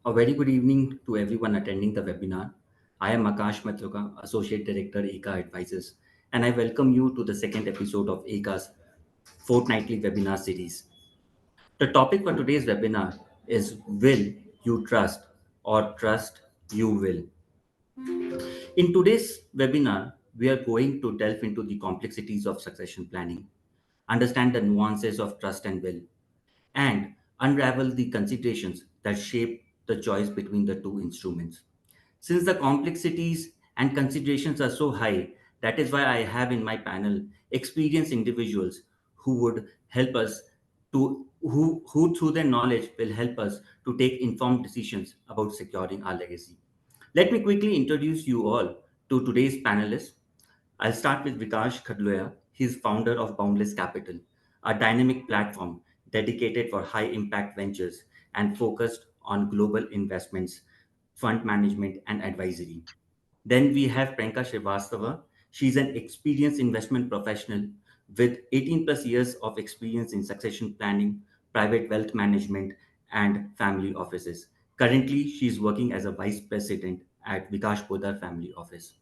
A very good evening to everyone attending the webinar. I am Akash Mitruka, Associate Director, Aeka Advisors, and I welcome you to the second episode of Aeka's fortnightly webinar series. The topic for today's webinar is Will You Trust or Trust You Will? In today's webinar, we are going to delve into the complexities of succession planning, understand the nuances of trust and will, and unravel the considerations that shape the choice between the two instruments. Since the complexities and considerations are so high, that is why I have in my panel experienced individuals who would help us who through their knowledge will help us to take informed decisions about securing our legacy. Let me quickly introduce you all to today's panelists. I'll start with Vikaash Khdloya. He's founder of Boundless Capital, a dynamic platform dedicated for high impact ventures and focused on global investments, fund management, and advisory. Then we have Priyanka Srivastava. She's an experienced investment professional with 18 plus years of experience in succession planning, private wealth management, and family offices. Currently, she's working as a vice president at Vikaash Poddar family office.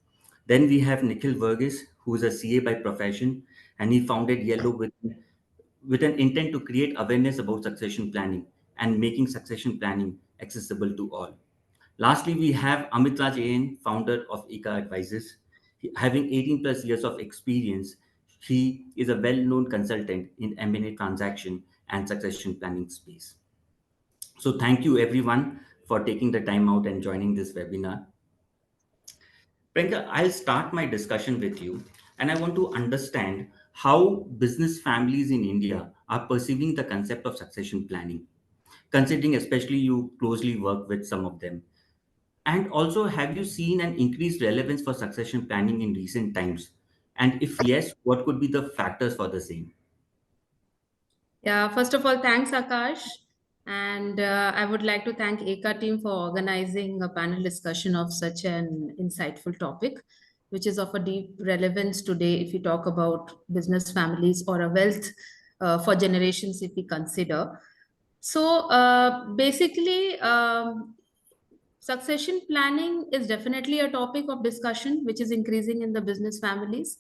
Then we have Nikhil Vargese, who is a CA by profession, and he founded Yellow with an intent to create awareness about succession planning and making succession planning accessible to all. Lastly, we have Amithraj AN, founder of Aeka Advisors. Having 18 plus years of experience, he is a well-known consultant in M&A transaction and succession planning space. So thank you everyone for taking the time out and joining this webinar. Priyanka, I'll start my discussion with you, and I want to understand how business families in India are perceiving the concept of succession planning, considering especially you closely work with some of them. And also, have you seen an increased relevance for succession planning in recent times? And if yes, what could be the factors for the same? Yeah, first of all, thanks, Akash. And I would like to thank Aeka team for organizing a panel discussion of such an insightful topic, which is of a deep relevance today if you talk about business families or a wealth for generations if we consider. So basically, succession planning is definitely a topic of discussion, which is increasing in the business families.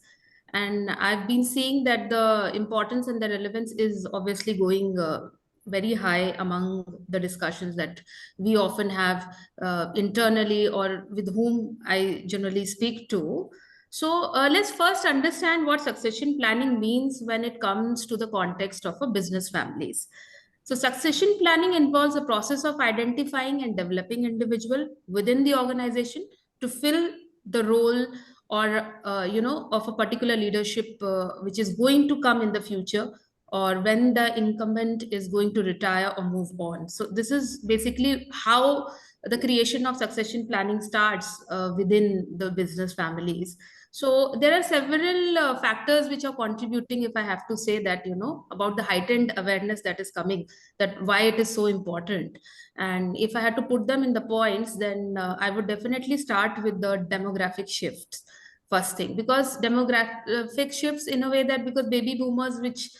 And I've been seeing that the importance and the relevance is obviously going very high among the discussions that we often have internally or with whom I generally speak to. So let's first understand what succession planning means when it comes to the context of a business families. So succession planning involves a process of identifying and developing individual within the organization to fill the role or of a particular leadership which is going to come in the future or when the incumbent is going to retire or move on. So this is basically how the creation of succession planning starts within the business families. So there are several factors which are contributing, if I have to say that, about the heightened awareness that is coming, that why it is so important. And if I had to put them in the points, then I would definitely start with the demographic shifts first thing, because demographic shifts in a way that because baby boomers, which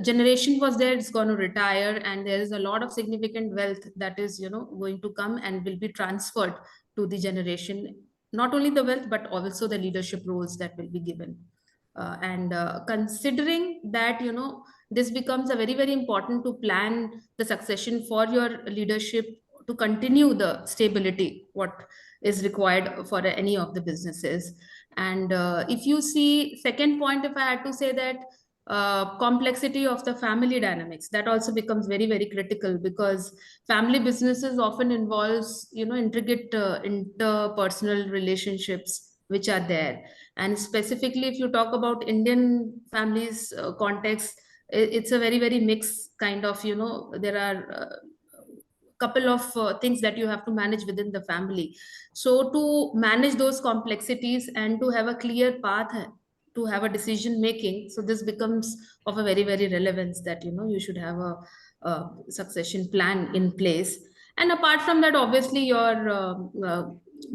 generation was there, it's going to retire, and there is a lot of significant wealth that is going to come and will be transferred to the generation, not only the wealth but also the leadership roles that will be given. And considering that, this becomes a very very important to plan the succession for your leadership to continue the stability what is required for any of the businesses. And if you see second point, if I had to say that complexity of the family dynamics, that also becomes very very critical, because family businesses often involves intricate interpersonal relationships which are there. And specifically if you talk about Indian families context, it's a very very mixed kind of, there are couple of things that you have to manage within the family. So to manage those complexities and to have a clear path to have a decision making, so this becomes of a very very relevance that you should have a succession plan in place. And apart from that, obviously your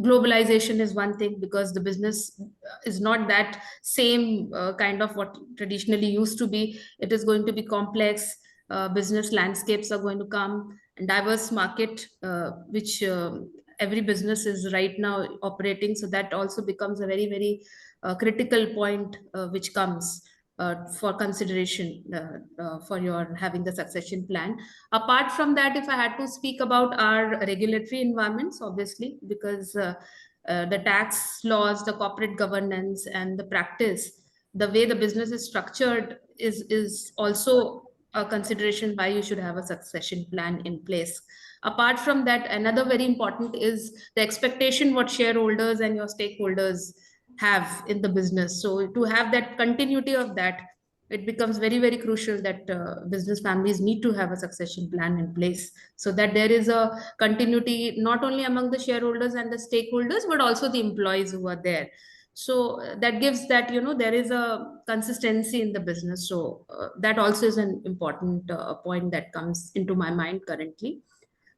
globalization is one thing, because the business is not that same kind of what traditionally used to be. It is going to be complex. Business landscapes are going to come, and diverse market, which every business is right now operating. So that also becomes a very, very critical point which comes for consideration for your having the succession plan. Apart from that, if I had to speak about our regulatory environments, obviously, because the tax laws, the corporate governance, and the practice, the way the business is structured is also a consideration why you should have a succession plan in place. Apart from that, another very important is the expectation what shareholders and your stakeholders have in the business. So to have that continuity of that, it becomes very, very crucial that business families need to have a succession plan in place, so that there is a continuity not only among the shareholders and the stakeholders, but also the employees who are there. So that gives that, there is a consistency in the business. So that also is an important point that comes into my mind currently.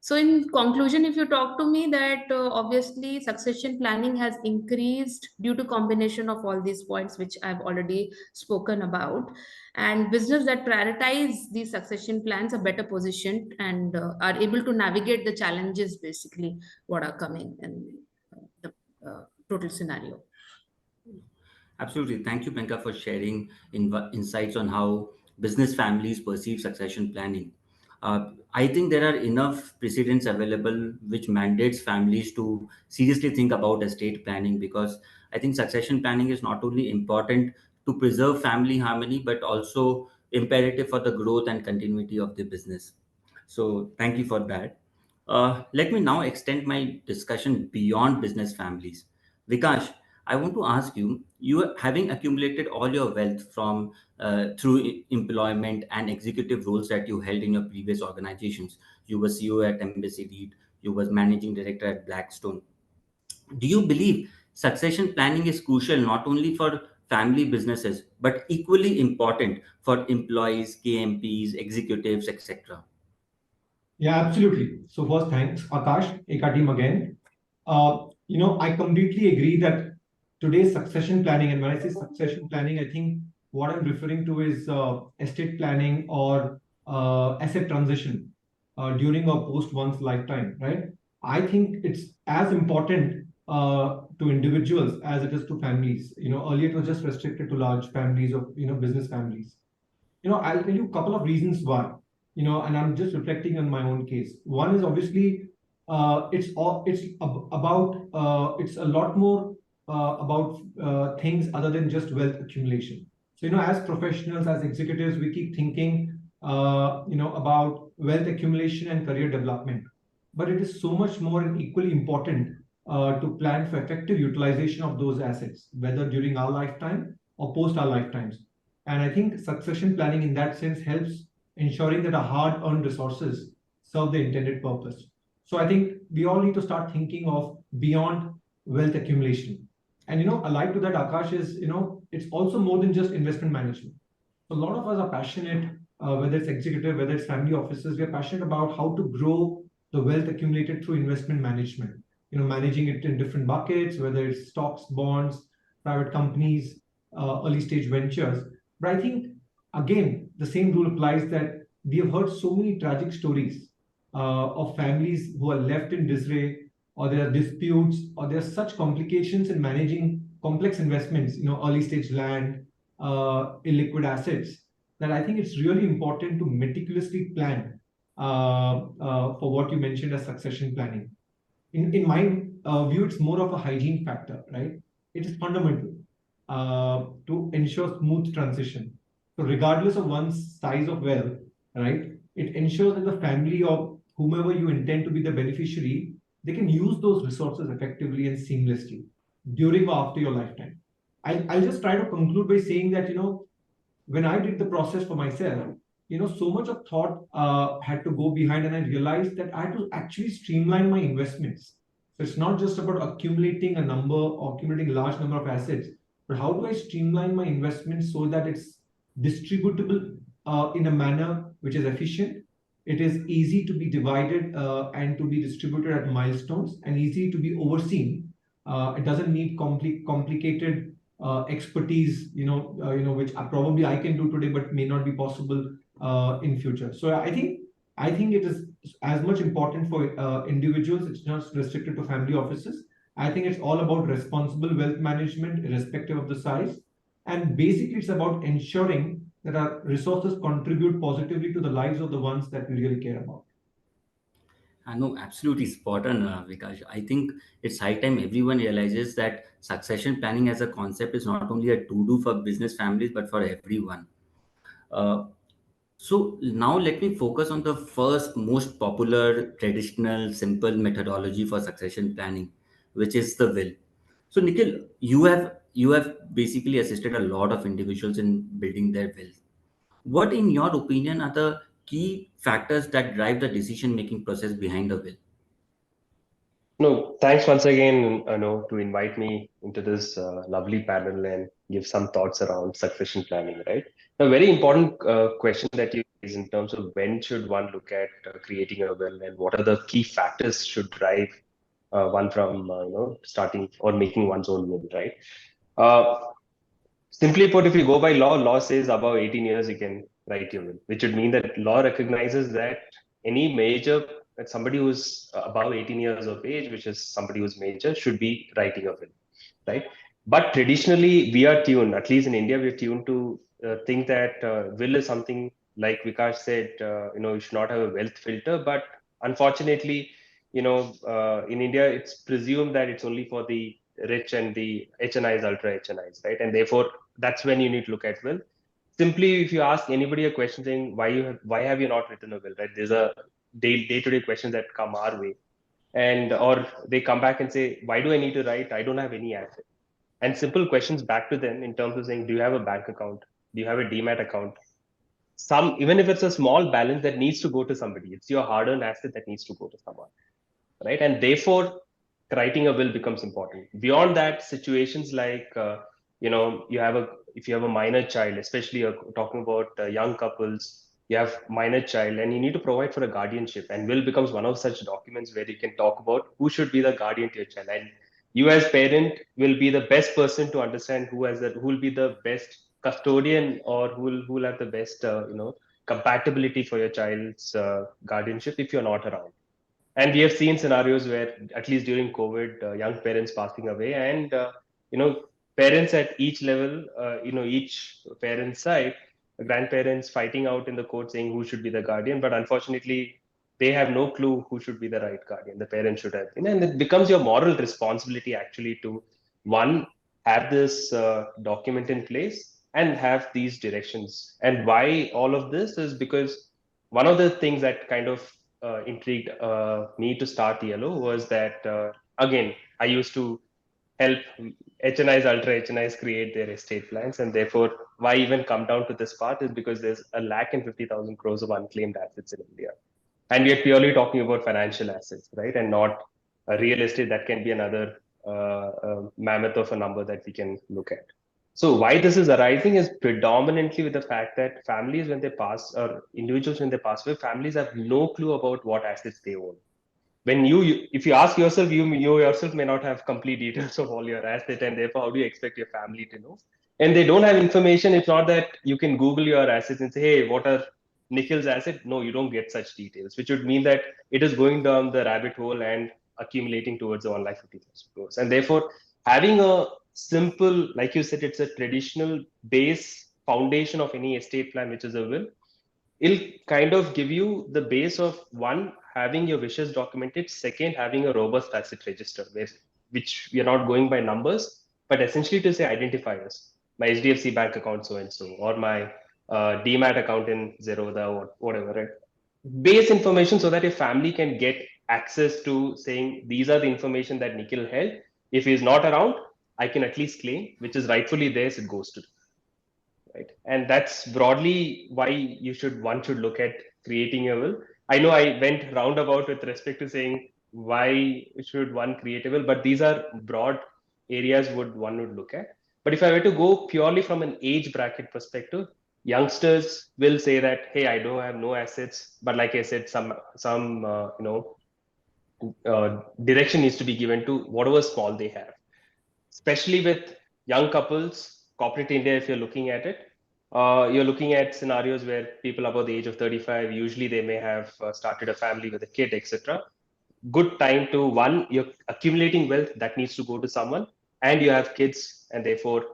So in conclusion, if you talk to me, that obviously succession planning has increased due to combination of all these points which I've already spoken about, and business that prioritize these succession plans are better positioned and are able to navigate the challenges basically what are coming in the total scenario. Absolutely. Thank you, Priyanka, for sharing insights on how business families perceive succession planning. I think there are enough precedents available which mandates families to seriously think about estate planning, because I think succession planning is not only important to preserve family harmony but also imperative for the growth and continuity of the business. So, thank you for that. Let me now extend my discussion beyond business families. Vikash, I want to ask you, having accumulated all your wealth from through employment and executive roles that you held in your previous organizations. You were CEO at Embassy Reed, you were managing director at Blackstone. Do you believe succession planning is crucial not only for family businesses but equally important for employees, KMPs, executives, etc.? Yeah, absolutely. So first, thanks, Akash, Aeka team again. I completely agree that today's succession planning, and when I say succession planning, I think what I'm referring to is estate planning or asset transition during or post one's lifetime, right? I think it's as important to individuals as it is to families. Earlier it was just restricted to large families or business families. I'll tell you a couple of reasons why. And I'm just reflecting on my own case. One is obviously it's a lot more about things other than just wealth accumulation. So as professionals, as executives, we keep thinking about wealth accumulation and career development, but it is so much more and equally important to plan for effective utilization of those assets, whether during our lifetime or post our lifetimes. And I think succession planning in that sense helps ensuring that our hard-earned resources serve the intended purpose. So I think we all need to start thinking of beyond wealth accumulation. And allied to that, Akash, is it's also more than just investment management. So a lot of us are passionate, whether it's executive, whether it's family offices, we are passionate about how to grow the wealth accumulated through investment management. Managing it in different buckets, whether it's stocks, bonds, private companies, early stage ventures. But I think, again, the same rule applies that we have heard so many tragic stories of families who are left in disarray, or there are disputes, or there are such complications in managing complex investments, early stage land, illiquid assets, that I think it's really important to meticulously plan for what you mentioned as succession planning. In my view, it's more of a hygiene factor, right? It is fundamental to ensure smooth transition. So regardless of one's size of wealth, right, it ensures that the family of whomever you intend to be the beneficiary, they can use those resources effectively and seamlessly during or after your lifetime. I'll just try to conclude by saying that, when I did the process for myself, so much of thought had to go behind, and I realized that I had to actually streamline my investments. So it's not just about accumulating a number or accumulating a large number of assets, but how do I streamline my investments so that it's distributable in a manner which is efficient, it is easy to be divided and to be distributed at milestones, and easy to be overseen. It doesn't need complicated expertise, which probably I can do today, but may not be possible in future. So I think it is as much important for individuals. It's not restricted to family offices. I think it's all about responsible wealth management, irrespective of the size. And basically, it's about ensuring that our resources contribute positively to the lives of the ones that we really care about. I know, absolutely spot on, Vikaash. I think it's high time everyone realizes that succession planning as a concept is not only a to-do for business families, but for everyone. Uh, so now let me focus on the first most popular, traditional, simple methodology for succession planning, which is the will. So Nikhil, you have basically assisted a lot of individuals in building their will. What, in your opinion, are the key factors that drive the decision-making process behind a will? No, thanks once again, to invite me into this lovely panel and give some thoughts around succession planning, right? A very important question that you raise in terms of when should one look at creating a will and what are the key factors should drive one from, starting or making one's own will, right? Uh, Simply put, if you go by law, law says above 18 years you can write your will, which would mean that law recognizes that any major, that somebody who's above 18 years of age, which is somebody who's major, should be writing a will, right? But traditionally, we are tuned, at least in India, we're tuned to think that will is something like Vikas said, you should not have a wealth filter. But unfortunately, in India, it's presumed that it's only for the rich and the HNIs, ultra HNIs, right? And therefore, that's when you need to look at will. Simply, if you ask anybody a question saying why have you not written a will, right? There's a day-to-day questions that come our way, and or they come back and say, why do I need to write? I don't have any asset. And simple questions back to them in terms of saying, do you have a bank account? Do you have a demat account? Some, even if it's a small balance that needs to go to somebody, it's your hard-earned asset that needs to go to someone, right? And therefore, writing a will becomes important. Beyond that, situations like you have a if you have a minor child, especially talking about young couples, you have minor child, and you need to provide for a guardianship. And will becomes one of such documents where you can talk about who should be the guardian to your child, and you as parent will be the best person to understand who will be the best custodian or who will have the best compatibility for your child's guardianship if you're not around. And we have seen scenarios where, at least during COVID, young parents passing away, and you know, parents at each level, each parent's side, grandparents fighting out in the court saying who should be the guardian, but unfortunately, they have no clue who should be the right guardian. The parent should have been, and it becomes your moral responsibility actually to one have this document in place and have these directions. And why all of this is because one of the things that kind of intrigued me to start Yellow was that again I used to help HNIs, ultra HNIs create their estate plans, and therefore why even come down to this part is because there's a lakh and 50,000 crores of unclaimed assets in India, and we are purely talking about financial assets, right, and not a real estate that can be another mammoth of a number that we can look at. So why this is arising is predominantly with the fact that families, when they pass, or individuals when they pass away, families have no clue about what assets they own. When if you ask yourself, you yourself may not have complete details of all your assets, and therefore, how do you expect your family to know? And they don't have information. It's not that you can Google your assets and say, hey, what are Nikhil's assets? No, you don't get such details, which would mean that it is going down the rabbit hole and accumulating towards the 1,50,000 crores. And therefore, having a simple, like you said, it's a traditional base foundation of any estate plan, which is a will. It'll kind of give you the base of one, having your wishes documented, second, having a robust asset register, which we are not going by numbers, but essentially to say identifiers. My HDFC bank account so and so, or my demat account in Zerodha, or whatever, right? Base information so that your family can get access to saying these are the information that Nikhil held. If he is not around, I can at least claim, which is rightfully theirs, it goes to, right? And that's broadly why one should look at creating a will. I know I went roundabout with respect to saying why should one create a will, but these are broad areas one would look at. But if I were to go purely from an age bracket perspective, youngsters will say that, hey, I don't have no assets, but like I said, some direction needs to be given to whatever small they have, especially with young couples, corporate India, if you're looking at it. You're looking at scenarios where people above the age of 35, usually they may have started a family with a kid, etc. Good time to, one, you're accumulating wealth that needs to go to someone, and you have kids and therefore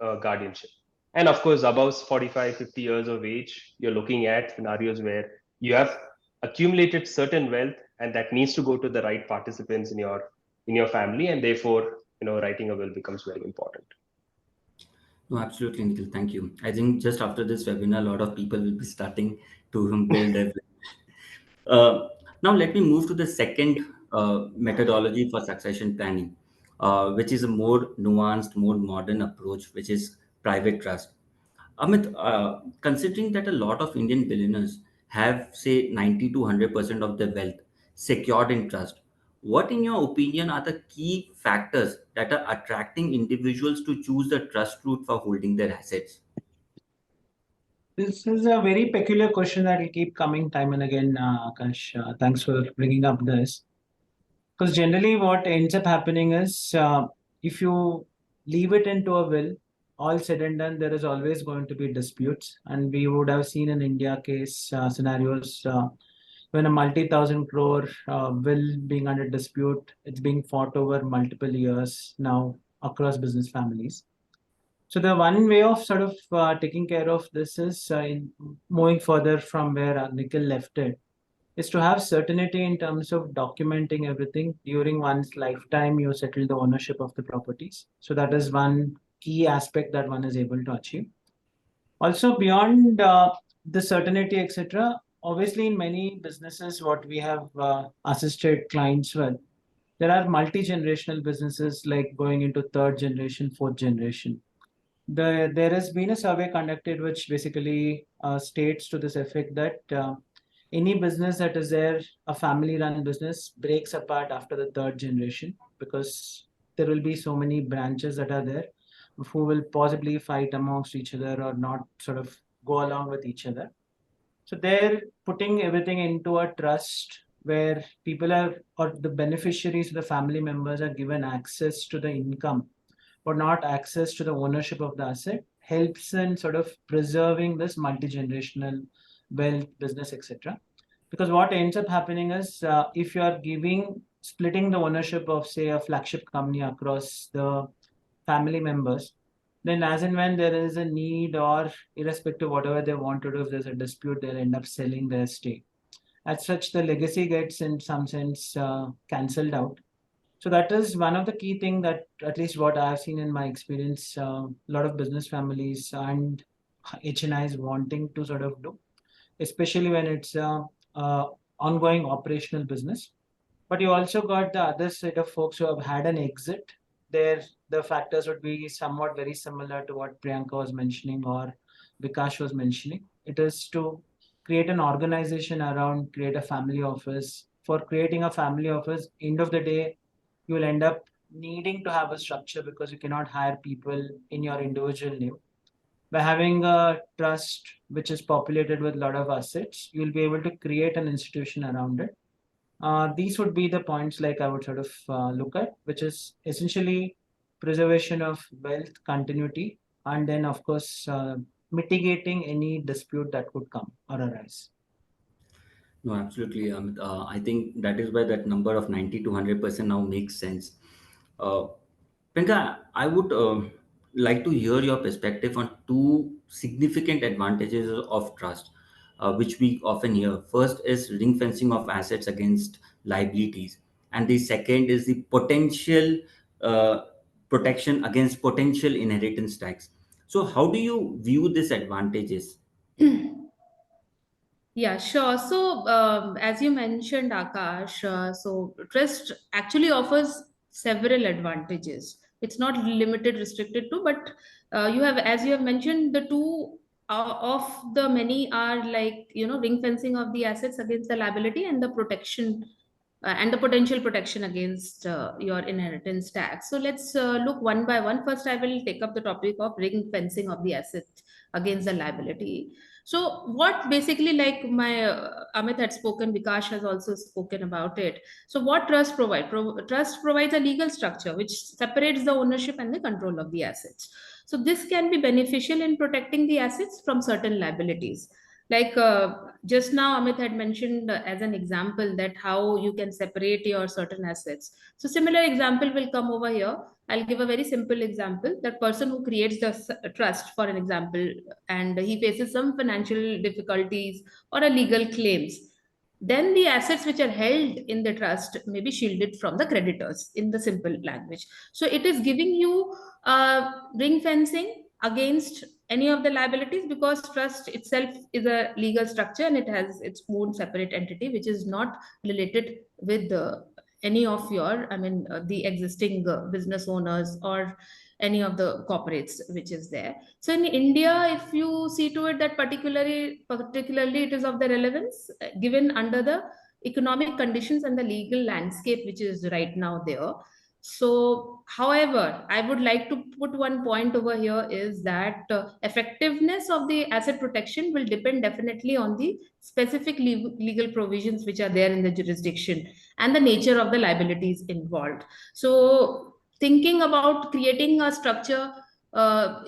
guardianship. And of course, above 45, 50 years of age, you're looking at scenarios where you have accumulated certain wealth and that needs to go to the right participants in your family, and therefore, writing a will becomes very important. No, absolutely, Nikhil. Thank you. I think just after this webinar, a lot of people will be starting to build their. Now, let me move to the second methodology for succession planning, which is a more nuanced, more modern approach, which is private trust. Amit, considering that a lot of Indian billionaires have, say, 90 to 100% of their wealth secured in trust, what, in your opinion, are the key factors that are attracting individuals to choose the trust route for holding their assets? This is a very peculiar question that will keep coming time and again, Akash. Thanks for bringing up this. Because generally, what ends up happening is if you leave it into a will, all said and done, there is always going to be disputes. And we would have seen in India case scenarios when a multi-thousand crore will being under dispute, it's being fought over multiple years now across business families. So the one way of sort of taking care of this is moving further from where Nikhil left it, is to have certainty in terms of documenting everything during one's lifetime. You settle the ownership of the properties. So that is one key aspect that one is able to achieve. Also, beyond the certainty, etc. Obviously, in many businesses, what we have assisted clients with, there are multi-generational businesses like going into third generation, fourth generation. There has been a survey conducted which basically states to this effect that any business that is there, a family run business, breaks apart after the third generation because there will be so many branches that are there who will possibly fight amongst each other or not sort of go along with each other. So they're putting everything into a trust where people are, or the beneficiaries, the family members are given access to the income or not access to the ownership of the asset, helps in sort of preserving this multi-generational wealth, business, etc. Because what ends up happening is if you are splitting the ownership of, say, a flagship company across the family members, then as and when there is a need or irrespective of whatever they want to do, if there's a dispute, they'll end up selling their stake. As such, the legacy gets in some sense cancelled out. So that is one of the key things that, at least what I have seen in my experience, a lot of business families and HNIs wanting to sort of do, especially when it's ongoing operational business. But you also got the other set of folks who have had an exit. There, the factors would be somewhat very similar to what Priyanka was mentioning or Vikaash was mentioning. It is to create an organization around, create a family office. For creating a family office, end of the day, you will end up needing to have a structure because you cannot hire people in your individual name. By having a trust which is populated with a lot of assets, you'll be able to create an institution around it. These would be the points like I would sort of look at, which is essentially preservation of wealth continuity, and then of course mitigating any dispute that could come or arise. No, absolutely. I think that is why that number of 90 to 100% now makes sense. Uh, Priyanka, I would like to hear your perspective on two significant advantages of trust, which we often hear. First is ring fencing of assets against liabilities, and the second is the potential uh, protection against potential inheritance tax. So, how do you view these advantages? Yeah, sure. So, as you mentioned, Akash, so trust actually offers several advantages. It's not limited, restricted to, but you have, as you have mentioned, the two of the many are like, ring fencing of the assets against the liability and the protection and the potential protection against your inheritance tax. So let's look one by one. First, I will take up the topic of ring fencing of the asset against the liability. So what basically, like my Amit had spoken, Vikaash has also spoken about it. So what trust provide? Trust provides a legal structure which separates the ownership and the control of the assets. So this can be beneficial in protecting the assets from certain liabilities. Like just now, Amit had mentioned as an example that how you can separate your certain assets. So similar example will come over here. I'll give a very simple example. That person who creates the trust, for an example, and he faces some financial difficulties or a legal claims, then the assets which are held in the trust may be shielded from the creditors, in the simple language. So it is giving you ring fencing against any of the liabilities, because trust itself is a legal structure and it has its own separate entity which is not related with any of your, the existing business owners or any of the corporates which is there. So in India, if you see to it that particularly it is of the relevance given under the economic conditions and the legal landscape which is right now there. So, however, I would like to put one point over here is that effectiveness of the asset protection will depend definitely on the specific legal provisions which are there in the jurisdiction and the nature of the liabilities involved. So, thinking about creating a structure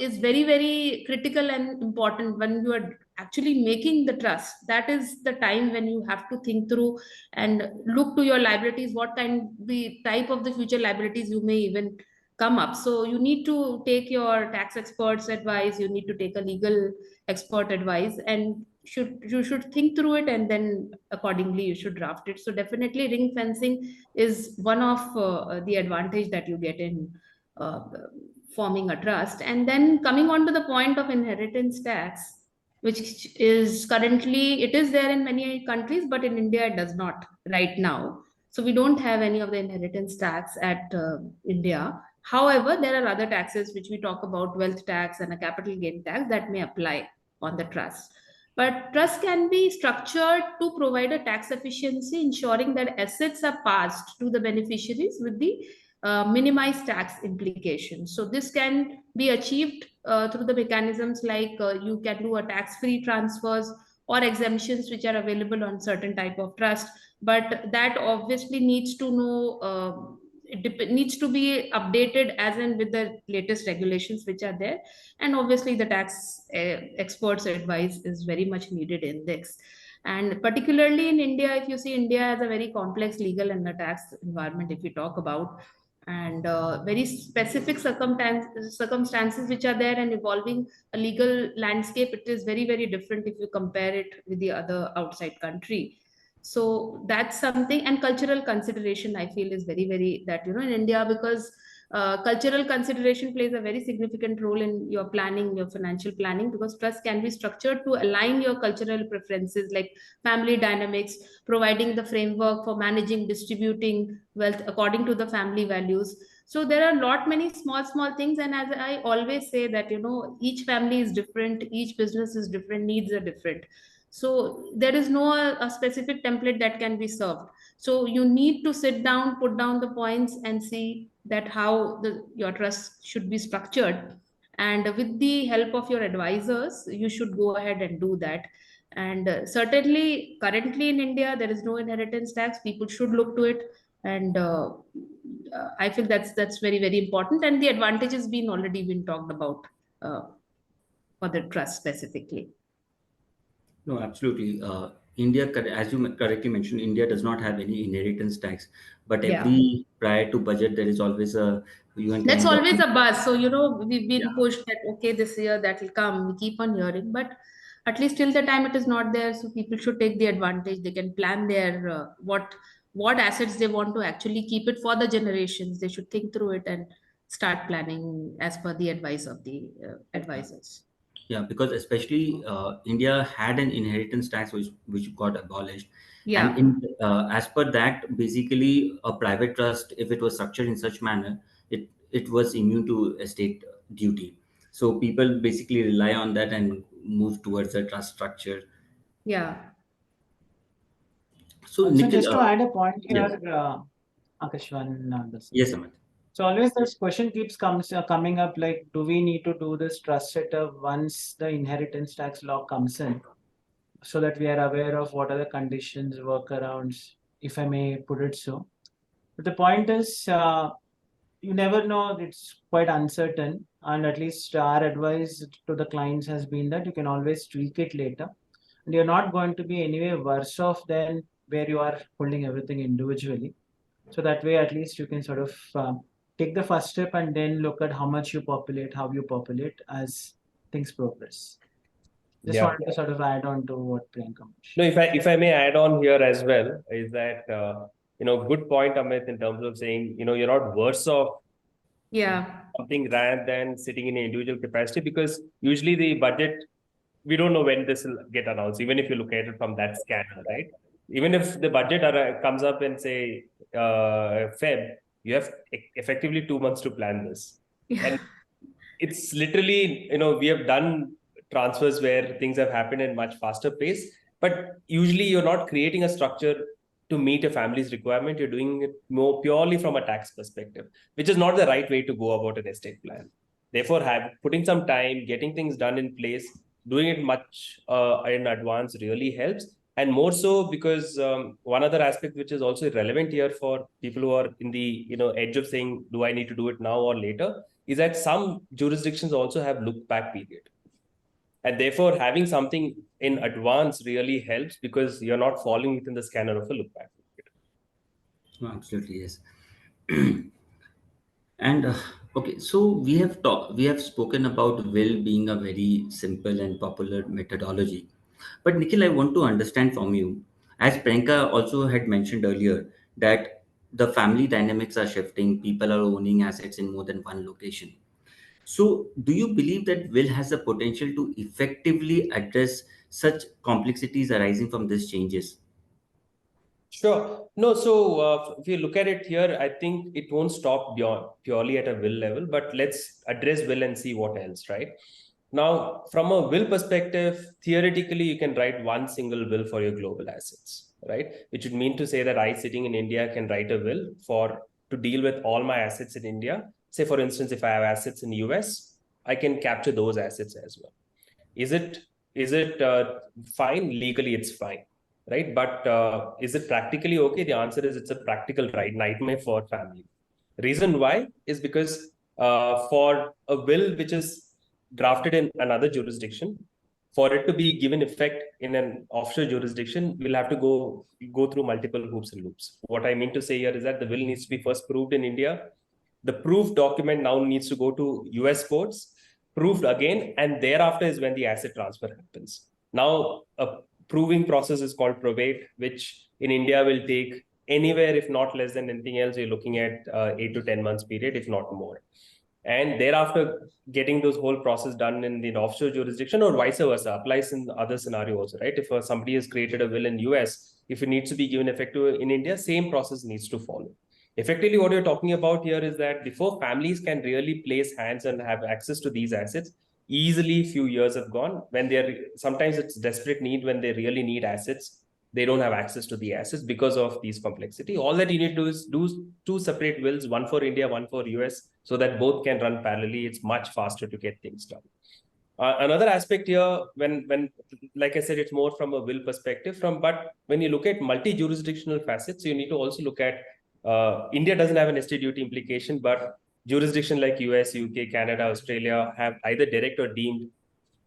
is very, very critical and important when you are actually making the trust. That is the time when you have to think through and look to your liabilities, what kind, the type of the future liabilities you may even come up. So you need to take your tax experts advice, you need to take a legal expert advice, and you should think through it, and then accordingly you should draft it. So definitely ring fencing is one of the advantage that you get in uh, forming a trust. And then coming on to the point of inheritance tax, which is currently, it is there in many countries, but in India it does not right now. So we don't have any of the inheritance tax at India. However, there are other taxes which we talk about, wealth tax and a capital gain tax, that may apply on the trust. But trust can be structured to provide a tax efficiency, ensuring that assets are passed to the beneficiaries with the minimized tax implications. So this can be achieved through the mechanisms like you can do a tax-free transfers or exemptions which are available on certain type of trust. But that obviously needs to know, needs to be updated as in with the latest regulations which are there. And obviously the tax experts advice is very much needed in this. And particularly in India, if you see, India has a very complex legal and the tax environment, if we talk about, and very specific circumstances which are there and evolving a legal landscape. It is very, very different if you compare it with the other outside country. So that's something. And cultural consideration, I feel, is very, very, that in India, because cultural consideration plays a very significant role in your planning, your financial planning, because trust can be structured to align your cultural preferences like family dynamics, providing the framework for managing, distributing wealth according to the family values. So there are a lot many small things, and as I always say that each family is different, each business is different, needs are different. So there is no a specific template that can be served. So you need to sit down, put down the points, and see that how your trust should be structured. And with the help of your advisors, you should go ahead and do that. And certainly, currently in India, there is no inheritance tax. People should look to it, and I feel that's very, very important. And the advantages been already been talked about uh, for the trust specifically. No, absolutely. India, as you correctly mentioned, India does not have any inheritance tax, but Yeah. every prior to budget, there is always a UN That's kind of, always a buzz. So, we've yeah. been pushed that, okay, this year that will come. We keep on hearing, but at least till the time it is not there. So people should take the advantage. They can plan their what assets they want to actually keep it for the generations. They should think through it and start planning as per the advice of the advisors. Yeah, because especially India had an inheritance tax which got abolished, and Yeah. in as per that, basically a private trust, if it was structured in such manner, it was immune to estate duty. So people basically rely on that and move towards a trust structure. Yeah. So, So just to Nikhil, add a point yes, here, Akash, yes, Amit. so always this question keeps coming up like, do we need to do this trust setup once the inheritance tax law comes in, so that we are aware of what are the conditions, workarounds, if I may put it so. But the point is, you never know. It's quite uncertain, and at least our advice to the clients has been that you can always tweak it later, and you're not going to be anyway worse off than where you are holding everything individually. So that way, at least you can sort of take the first step and then look at how much you populate, how you populate as things progress. Just Yeah. wanted to sort of add on to what Priyanka mentioned. No, if I may add on here as well, is that good point, Amit, in terms of saying, you're not worse off Yeah. something rather than sitting in an individual capacity, because usually the budget, we don't know when this will get announced, even if you look at it from that scanner, right? Even if the budget comes up and say Feb, you have effectively 2 months to plan this. Yeah. And it's literally, we have done transfers where things have happened in much faster pace, but usually you're not creating a structure to meet a family's requirement. You're doing it more purely from a tax perspective, which is not the right way to go about an estate plan. Therefore, putting some time, getting things done in place, doing it much in advance really helps. And more so because one other aspect which is also relevant here for people who are in the edge of saying, do I need to do it now or later, is that some jurisdictions also have look back period. And therefore, having something in advance really helps, because you're not falling within the scanner of a look back period. Oh, absolutely, yes. And okay, so we have spoken about will being a very simple and popular methodology. But Nikhil, I want to understand from you, as Priyanka also had mentioned earlier, that the family dynamics are shifting, people are owning assets in more than one location. So, do you believe that will has the potential to effectively address such complexities arising from these changes? Sure. No, so if you look at it here, I think it won't stop beyond purely at a will level, but let's address will and see what else, right? Now, from a will perspective, theoretically, you can write one single will for your global assets, right? Which would mean to say that I, sitting in India, can write a will to deal with all my assets in India. Say, for instance, if I have assets in the US, I can capture those assets as well. Is it fine? Legally, it's fine, right? But is it practically okay? The answer is it's a practical nightmare for family. Reason why is because for a will which is drafted in another jurisdiction, for it to be given effect in an offshore jurisdiction, we'll have to go through multiple hoops and loops. What I mean to say here is that the will needs to be first proved in India. The proof document now needs to go to US courts, proved again, and thereafter is when the asset transfer happens. Now, a proving process is called probate, which in India will take anywhere, if not less than anything else, you're looking at 8 to 10 months period, if not more. And thereafter, getting those whole process done in the offshore jurisdiction, or vice versa, applies in other scenario also, right? If somebody has created a will in US, if it needs to be given effect to in India, same process needs to follow. Effectively, what you're talking about here is that before families can really place hands and have access to these assets, easily few years have gone. When they're sometimes it's desperate need, when they really need assets, they don't have access to the assets because of these complexity. All that you need to do is do two separate wills, one for India, one for US, so that both can run parallelly. It's much faster to get things done. Another aspect here, when like I said, it's more from a will perspective. But when you look at multi-jurisdictional facets, you need to also look at India doesn't have an estate duty implication, but jurisdiction like US, UK, Canada, Australia have either direct or deemed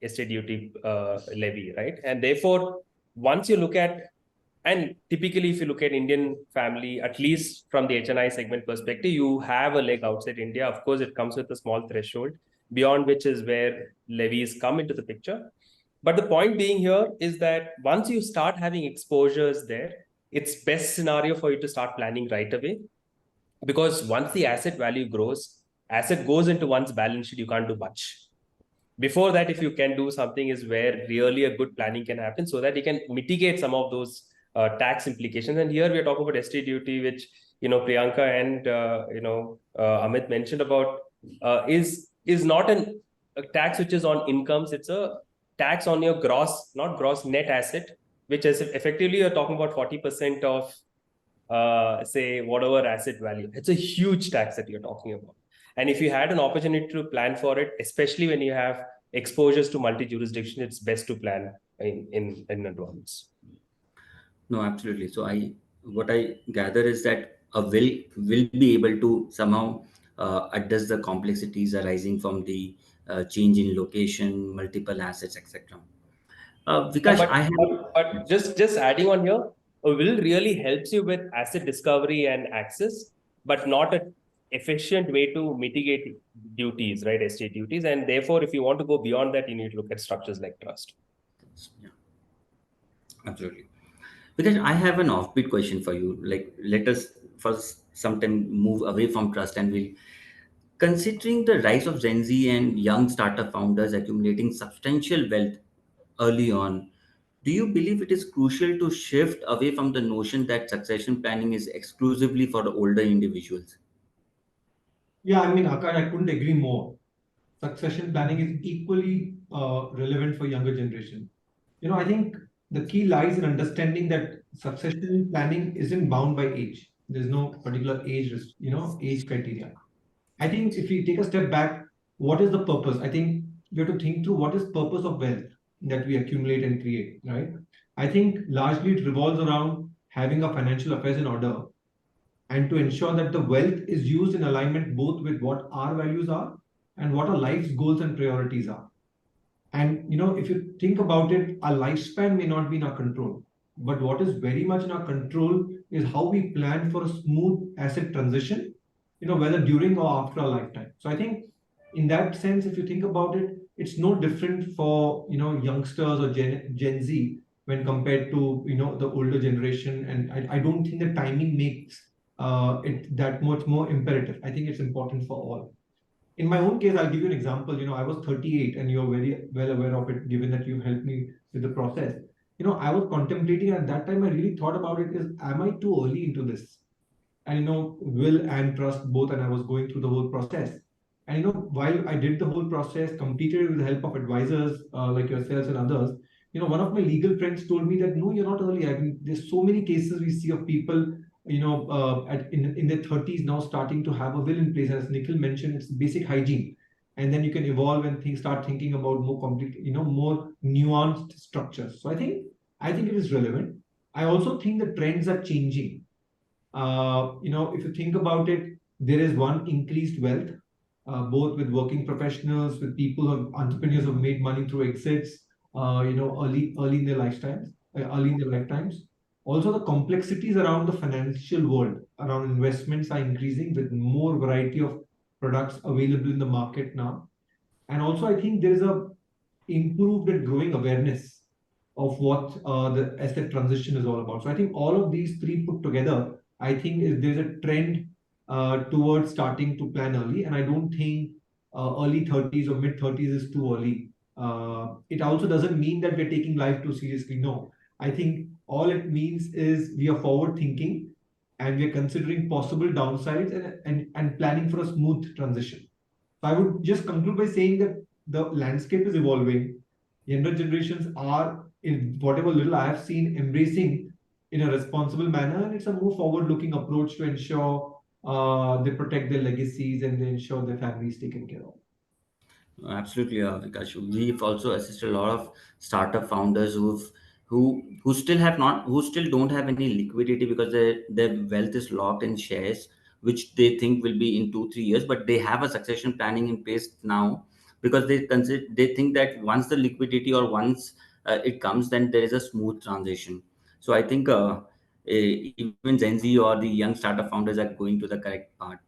estate duty levy, right? And therefore, once you look at, and typically if you look at Indian family, at least from the HNI segment perspective, you have a leg outside India. Of course, it comes with a small threshold, beyond which is where levies come into the picture. But the point being here is that once you start having exposures there, it's best scenario for you to start planning right away. Because once the asset value grows, asset goes into one's balance sheet, you can't do much. Before that, if you can do something, is where really a good planning can happen, so that you can mitigate some of those tax implications. And here we are talking about estate duty, which Priyanka and Amit mentioned about, is not a tax which is on incomes. It's a tax on your gross, not gross, net asset, which is effectively you're talking about 40% of say whatever asset value. It's a huge tax that you're talking about. And if you had an opportunity to plan for it, especially when you have exposures to multi-jurisdiction, it's best to plan in advance. No, absolutely. So what I gather is that a will be able to somehow address the complexities arising from the change in location, multiple assets, etc. Vikash, But, I have. but just adding on here, a will really helps you with asset discovery and access, but not an efficient way to mitigate duties, right? Estate duties. And therefore, if you want to go beyond that, you need to look at structures like trust. Yeah, absolutely. Because I have an offbeat question for you. Like, let us first sometime move away from trust, and we'll considering the rise of Gen Z and young startup founders accumulating substantial wealth early on. Do you believe it is crucial to shift away from the notion that succession planning is exclusively for the older individuals? Yeah, I mean, Akash, I couldn't agree more. Succession planning is equally relevant for younger generation. I think the key lies in understanding that succession planning isn't bound by age. There's no particular age criteria. I think if we take a step back, what is the purpose? I think we have to think through what is purpose of wealth that we accumulate and create, right? I think largely it revolves around having our financial affairs in order and to ensure that the wealth is used in alignment both with what our values are and what our life's goals and priorities are. And if you think about it, our lifespan may not be in our control, but what is very much in our control is how we plan for a smooth asset transition, whether during or after our lifetime. So I think in that sense, if you think about it, it's no different for youngsters or Gen Z when compared to the older generation. And I don't think the timing makes it that much more imperative. I think it's important for all. In my own case, I'll give you an example. I was 38, and you're very well aware of it, given that you helped me with the process. I was contemplating at that time. I really thought about it: am I too early into this? And will and trust both, and I was going through the whole process. And while I did the whole process, completed it with the help of advisors like yourselves and others, one of my legal friends told me that no, you're not early. I mean, there's so many cases we see of people in their 30s now starting to have a will in place. As Nikhil mentioned, it's basic hygiene, and then you can evolve and start thinking about more complete, more nuanced structures. So I think it is relevant. I also think the trends are changing. If you think about it, there is one increased wealth, both with working professionals, with people who entrepreneurs who have made money through exits, early in their lifetimes, early in their lifetimes. Also, the complexities around the financial world, around investments are increasing with more variety of products available in the market now. And also, I think there is a improved and growing awareness of what the asset transition is all about. So I think all of these three put together, I think there's a trend towards starting to plan early. And I don't think early 30s or mid 30s is too early. It also doesn't mean that we're taking life too seriously. No, I think all it means is we are forward thinking and we're considering possible downsides and planning for a smooth transition. So I would just conclude by saying that the landscape is evolving. Younger generations are, in whatever little I have seen, embracing in a responsible manner, and it's a more forward-looking approach to ensure they protect their legacies and they ensure their families taken care of. Absolutely, Vikash. We've also assisted a lot of startup founders who still have not who still don't have any liquidity because their wealth is locked in shares, which they think will be in 2 3 years, but they have a succession planning in place now because they think that once the liquidity or once it comes, then there is a smooth transition. So I think even Gen Z or the young startup founders are going to the correct path.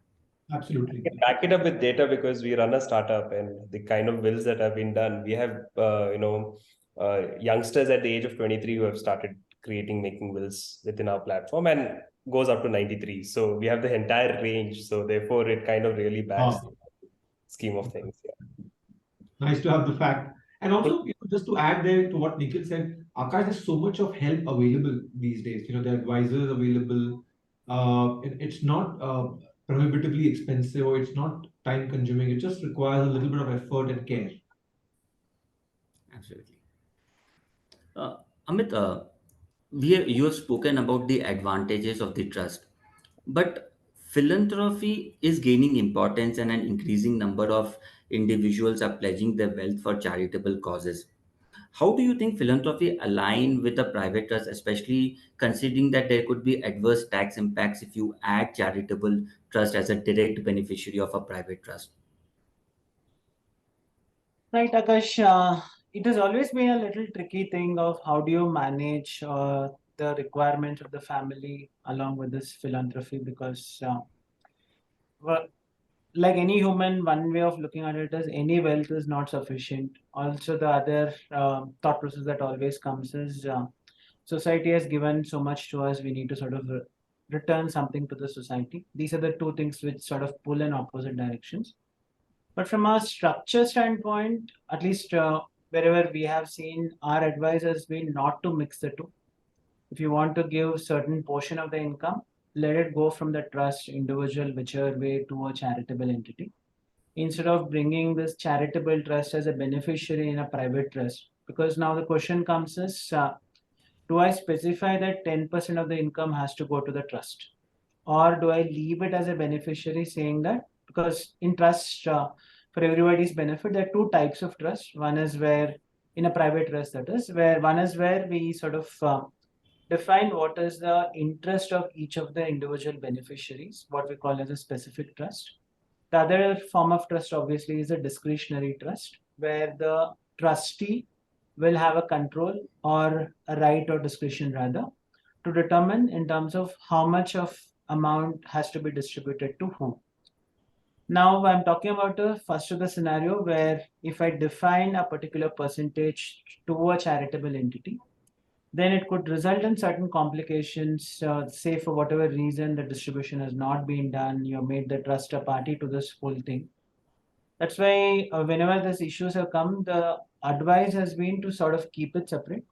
Absolutely. Can back it up with data because we run a startup and the kind of wills that have been done. We have, youngsters at the age of 23 who have started making wills within our platform and goes up to 93. So we have the entire range. So therefore, it kind of really backs Wow. the scheme of things. Yeah. Nice to have the fact. And also, just to add there to what Nikhil said, Akash, there's so much of help available these days. There are advisors available. It's not prohibitively expensive or it's not time consuming. It just requires a little bit of effort and care. Absolutely. Uh, Amit, You have spoken about the advantages of the trust, but philanthropy is gaining importance, and an increasing number of individuals are pledging their wealth for charitable causes. How do you think philanthropy align with a private trust, especially considering that there could be adverse tax impacts if you add charitable trust as a direct beneficiary of a private trust? Right, Akash. It has always been a little tricky thing of how do you manage the requirements of the family along with this philanthropy because, well, like any human, one way of looking at it is any wealth is not sufficient. Also, the other thought process that always comes is society has given so much to us, we need to sort of return something to the society. These are the two things which sort of pull in opposite directions. But from a structure standpoint, at least wherever we have seen, our advice has been not to mix the two. If you want to give certain portion of the income, let it go from the trust individual, whichever way, to a charitable entity. Instead of bringing this charitable trust as a beneficiary in a private trust, because now the question comes is, do I specify that 10% of the income has to go to the trust? Or do I leave it as a beneficiary saying that? Because in trust, for everybody's benefit, there are two types of trust. One is where, in a private trust, that is, where one is where we sort of define what is the interest of each of the individual beneficiaries, what we call as a specific trust. The other form of trust, obviously, is a discretionary trust, where the trustee will have a control or a right or discretion rather to determine in terms of how much of amount has to be distributed to whom. Now I'm talking about the first of the scenario where if I define a particular percentage to a charitable entity, then it could result in certain complications. Say for whatever reason the distribution has not been done, you have made the trust a party to this whole thing. That's why whenever these issues have come, the advice has been to sort of keep it separate.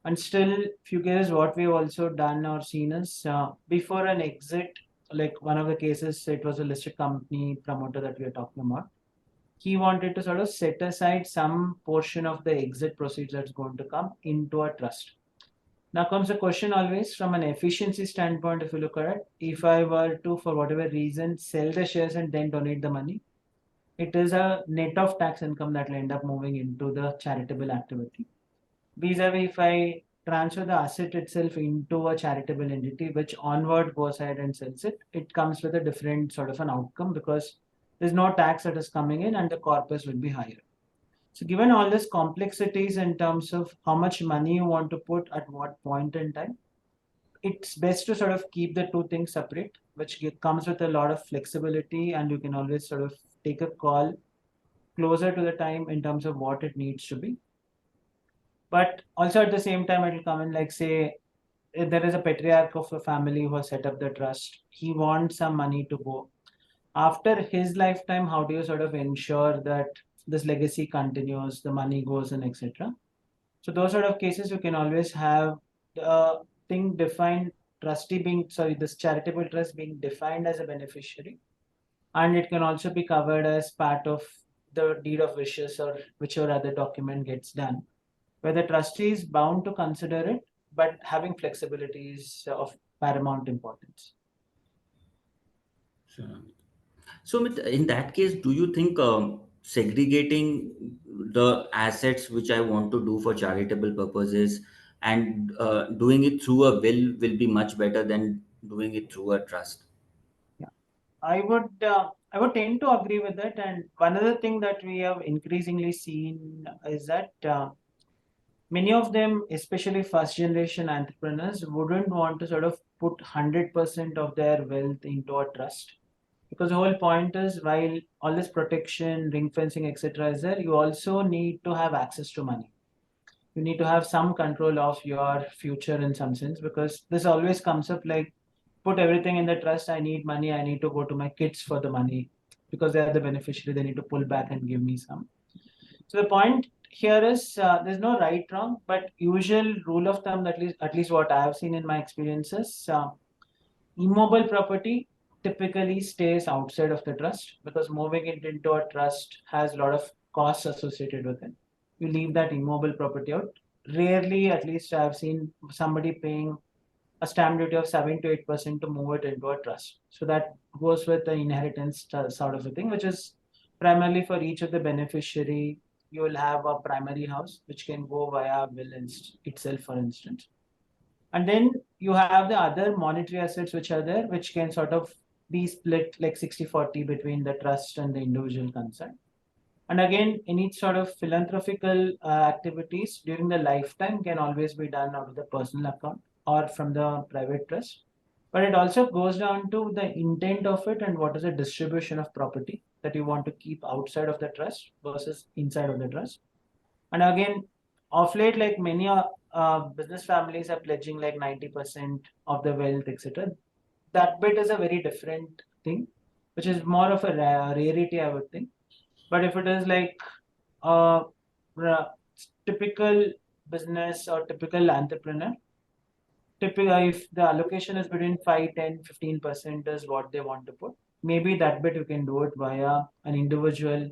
And still, few cases, what we've also done or seen is before an exit, like one of the cases, it was a listed company promoter that we are talking about. He wanted to sort of set aside some portion of the exit proceeds that's going to come into a trust. Now comes the question always from an efficiency standpoint, if you look at it, if I were to, for whatever reason, sell the shares and then donate the money, it is a net of tax income that will end up moving into the charitable activity. Vis-a-vis, if I transfer the asset itself into a charitable entity, which onward goes ahead and sells it, it comes with a different sort of an outcome because there's no tax that is coming in and the corpus will be higher. So given all these complexities in terms of how much money you want to put at what point in time, it's best to sort of keep the two things separate, which comes with a lot of flexibility, and you can always sort of take a call closer to the time in terms of what it needs to be. But also at the same time, it will come in like, say, if there is a patriarch of a family who has set up the trust, he wants some money to go. After his lifetime, how do you sort of ensure that this legacy continues, the money goes and etc. So those sort of cases you can always have the thing defined, trustee being, sorry, this charitable trust being defined as a beneficiary, and it can also be covered as part of the deed of wishes or whichever other document gets done, where the trustee is bound to consider it, but having flexibility is of paramount importance. Sure. So, in that case, do you think segregating the assets which I want to do for charitable purposes and doing it through a will be much better than doing it through a trust? Yeah, I would tend to agree with that. And one other thing that we have increasingly seen is that many of them, especially first generation entrepreneurs, wouldn't want to sort of put 100% of their wealth into a trust. Because the whole point is while all this protection, ring fencing, etc. is there, you also need to have access to money. You need to have some control of your future in some sense, because this always comes up like, put everything in the trust, I need money, I need to go to my kids for the money because they are the beneficiary, they need to pull back and give me some. So the point here is there's no right wrong, but usual rule of thumb, at least what I have seen in my experiences, immobile property typically stays outside of the trust because moving it into a trust has a lot of costs associated with it. You leave that immobile property out. rarely, at least I've seen somebody paying a stamp duty of 7 to 8% to move it into a trust. So that goes with the inheritance sort of a thing, which is primarily for each of the beneficiary. You will have a primary house, which can go via will itself, for instance. And then you have the other monetary assets which are there, which can sort of be split like 60-40 between the trust and the individual concerned. And again, any sort of philanthropical activities during the lifetime can always be done out of the personal account or from the private trust. But it also goes down to the intent of it and what is the distribution of property that you want to keep outside of the trust versus inside of the trust. And again, of late, like many business families are pledging like 90% of the wealth, etc. That bit is a very different thing, which is more of a rarity, I would think. But if it is like a typical business or typical entrepreneur, if the allocation is between 5, 10, 15% is what they want to put, maybe that bit you can do it via an individual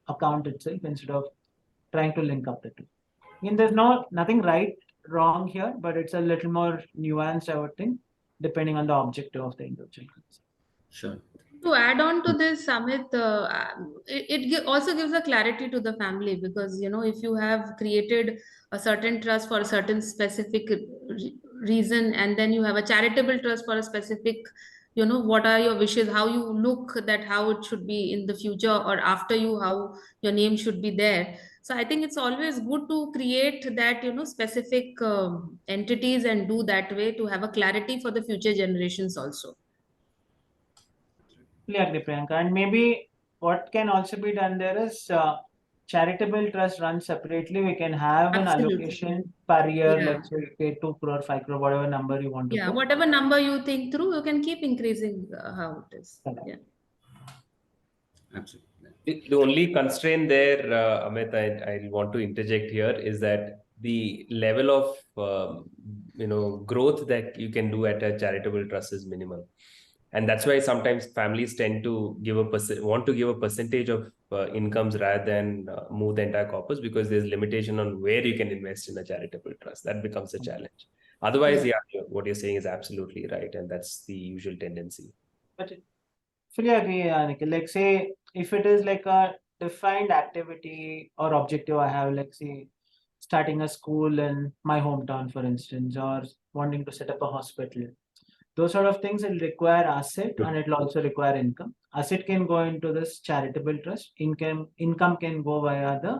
account itself instead of trying to link up the two. And there's nothing right, wrong here, but it's a little more nuanced, I would think, depending on the objective of the individual. Sure. To add on to this, Amit, also gives a clarity to the family because, if you have created a certain trust for a certain specific reason, and then you have a charitable trust for a specific, what are your wishes, how you look that how it should be in the future or after you, how your name should be there. So I think it's always good to create that, specific entities and do that way to have a clarity for the future generations also. Clearly, Priyanka. And maybe what can also be done there is charitable trust run separately. We can have an Absolutely. allocation per year, Yeah. let's say pay 2 crore, 5 crore, whatever number you want to Yeah, put. whatever number you think through, you can keep increasing how it is. Correct. Yeah. Absolutely. The only constraint there, Amit, I want to interject here is that the level of growth that you can do at a charitable trust is minimal, and that's why sometimes families tend to want to give a percentage of incomes rather than move the entire corpus because there's limitation on where you can invest in a charitable trust. That becomes a challenge. Otherwise, what you're saying is absolutely right, and that's the usual tendency. But fully agree, Nikhil. Like say, if it is like a defined activity or objective I have, like say, starting a school in my hometown, for instance, or wanting to set up a hospital. Those sort of things will require asset and it will also require income. Asset can go into this charitable trust. Income can go via the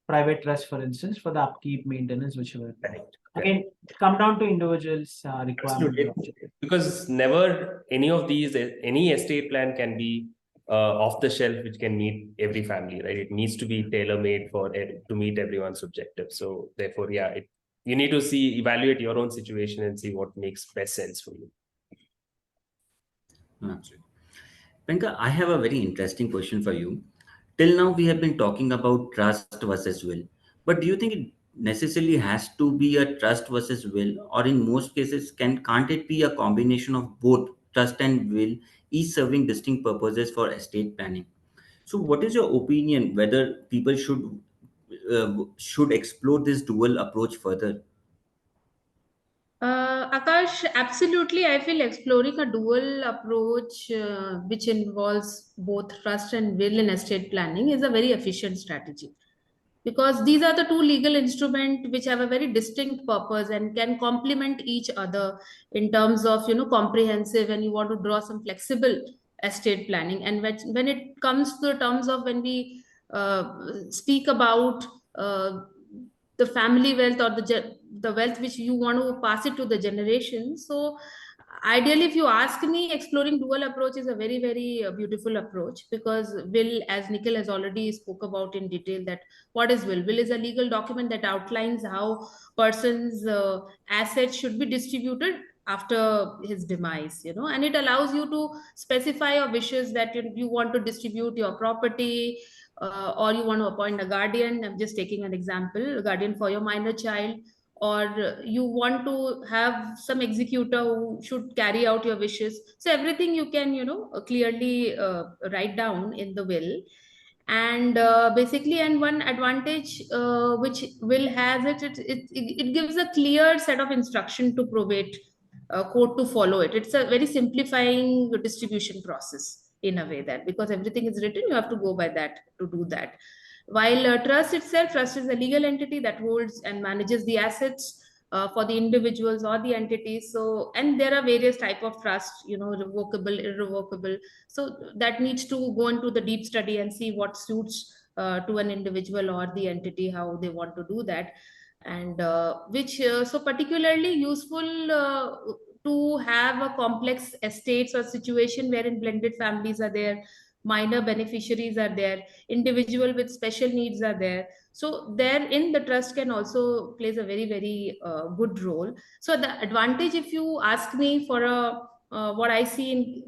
private trust, for instance, for the upkeep, maintenance, whichever. Correct. Again, come down to individuals' requirement. Absolutely. Because never any estate plan can be off the shelf, which can meet every family, right? It needs to be tailor-made to meet everyone's objective. So therefore, you need to evaluate your own situation and see what makes best sense for you. Absolutely. Priyanka, I have a very interesting question for you. Till now, we have been talking about trust versus will. But do you think it necessarily has to be a trust versus will? Or in most cases, can't it be a combination of both trust and will, each serving distinct purposes for estate planning? So, what is your opinion whether people should explore this dual approach further? Akash, absolutely. I feel exploring a dual approach, which involves both trust and will in estate planning, is a very efficient strategy because these are the two legal instruments which have a very distinct purpose and can complement each other in terms of comprehensive, and you want to draw some flexible estate planning. And when it comes to the terms of when we speak about the family wealth or the wealth which you want to pass it to the generation, so ideally, if you ask me, exploring dual approach is a very, very beautiful approach because will, as Nikhil has already spoke about in detail, that what is will? Will is a legal document that outlines how person's assets should be distributed after his demise, and it allows you to specify your wishes that you want to distribute your property, or you want to appoint a guardian. I'm just taking an example, a guardian for your minor child, or you want to have some executor who should carry out your wishes. So everything you can clearly write down in the will. And basically, and one advantage which will has it gives a clear set of instruction to probate court to follow it. It's a very simplifying distribution process in a way, that because everything is written, you have to go by that to do that. While trust is a legal entity that holds and manages the assets for the individuals or the entities. So, and there are various type of trust, revocable, irrevocable. So that needs to go into the deep study and see what suits to an individual or the entity, how they want to do that. And which so particularly useful to have a complex estates or situation wherein blended families are there, minor beneficiaries are there, individual with special needs are there. So therein the trust can also plays a very, very good role. So the advantage, if you ask me for a what I see in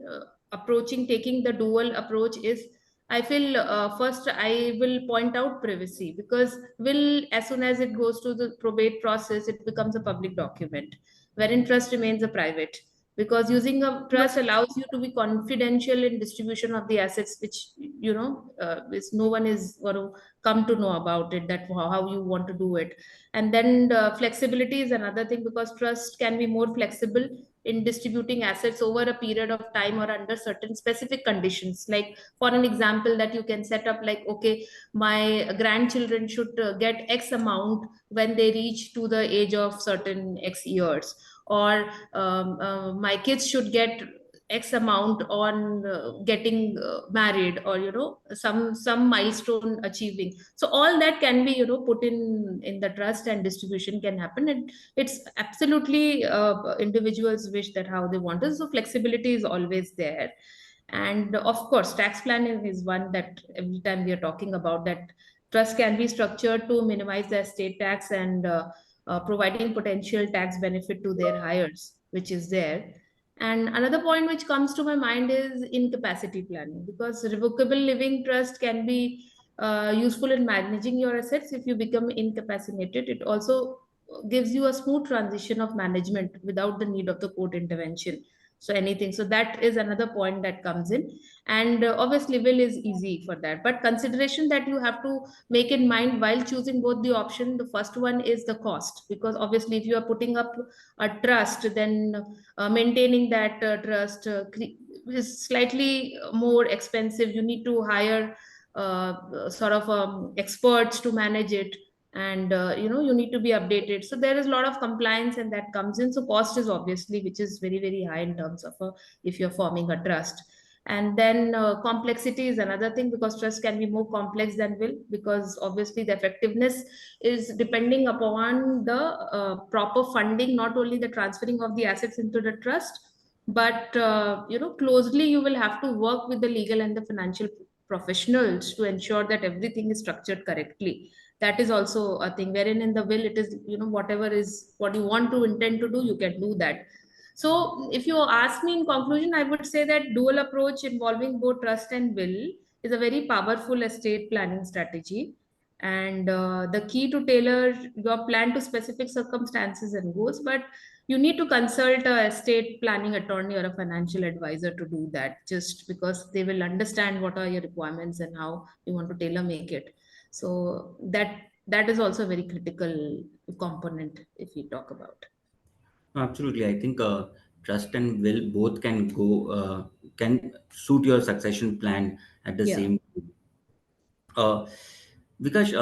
approaching taking the dual approach is, I feel first I will point out privacy, because will, as soon as it goes to the probate process, it becomes a public document, wherein trust remains a private. Because using a trust allows you to be confidential in distribution of the assets, which is no one is going to come to know about it, that how you want to do it. And then the flexibility is another thing, because trust can be more flexible in distributing assets over a period of time or under certain specific conditions. Like for an example, that you can set up like, okay, my grandchildren should get X amount when they reach to the age of certain X years, or my kids should get X amount on getting married, or some milestone achieving. So all that can be put in the trust, and distribution can happen. And it's absolutely individuals wish that how they want it. So flexibility is always there. And of course, tax planning is one that every time we are talking about, that trust can be structured to minimize the estate tax, and providing potential tax benefit to their heirs, which is there. And another point which comes to my mind is incapacity planning, because revocable living trust can be useful in managing your assets. If you become incapacitated, it also gives you a smooth transition of management without the need of the court intervention. So anything, so that is another point that comes in. And obviously will is easy for that, but consideration that you have to make in mind while choosing both the option, the first one is the cost, because obviously if you are putting up a trust, then maintaining that trust is slightly more expensive. You need to hire sort of experts to manage it, and you need to be updated. So there is a lot of compliance, and that comes in. So cost is obviously, which is very, very high in terms of if you're forming a trust. And then complexity is another thing, because trust can be more complex than will, because obviously the effectiveness is depending upon the proper funding, not only the transferring of the assets into the trust, but closely you will have to work with the legal and the financial professionals to ensure that everything is structured correctly. That is also a thing, wherein in the will it is, whatever is what you want to intend to do, you can do that. So if you ask me in conclusion, I would say that dual approach involving both trust and will is a very powerful estate planning strategy. And the key to tailor your plan to specific circumstances and goals, but you need to consult a estate planning attorney or a financial advisor to do that, just because they will understand what are your requirements and how you want to tailor make it. So that is also a very critical component if we talk about. Absolutely. I think trust and will both can suit your succession plan at the Yeah. same time. Uh, Vikash,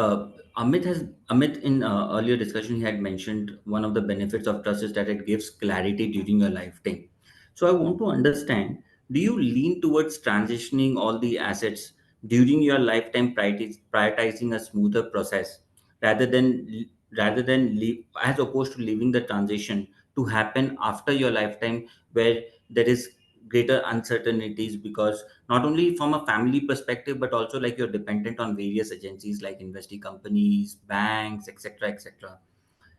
Amit in earlier discussion he had mentioned one of the benefits of trust is that it gives clarity during your lifetime. So I want to understand: do you lean towards transitioning all the assets during your lifetime, prioritizing a smoother process rather than as opposed to leaving the transition to happen after your lifetime, where there is greater uncertainties, because not only from a family perspective but also like you're dependent on various agencies like investing companies, banks, etc., etc.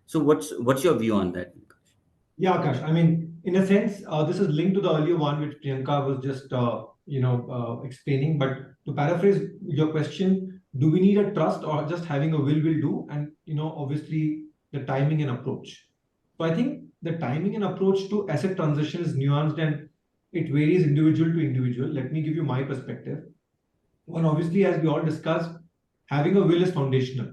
So what's your view on that, Vikas? Yeah, Akash. I mean, in a sense, this is linked to the earlier one which Priyanka was just, explaining. But to paraphrase your question, do we need a trust or just having a will do? And obviously the timing and approach. So I think the timing and approach to asset transition is nuanced and it varies individual to individual. Let me give you my perspective. One, obviously, as we all discussed, having a will is foundational.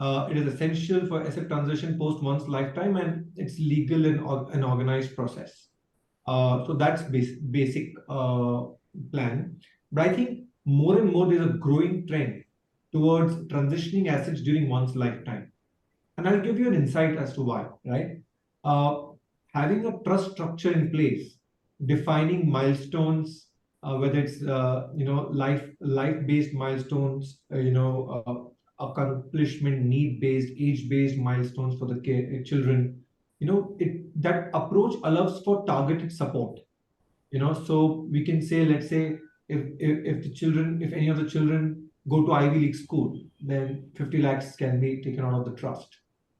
It is essential for asset transition post one's lifetime, and it's legal and an organized process. So that's basic plan. But I think more and more there's a growing trend towards transitioning assets during one's lifetime. And I'll give you an insight as to why, right? Having a trust structure in place, defining milestones, whether it's life-based milestones, accomplishment need-based, age-based milestones for the children. That approach allows for targeted support. So we can say, let's say, if any of the children go to Ivy League school, then 50 lakhs can be taken out of the trust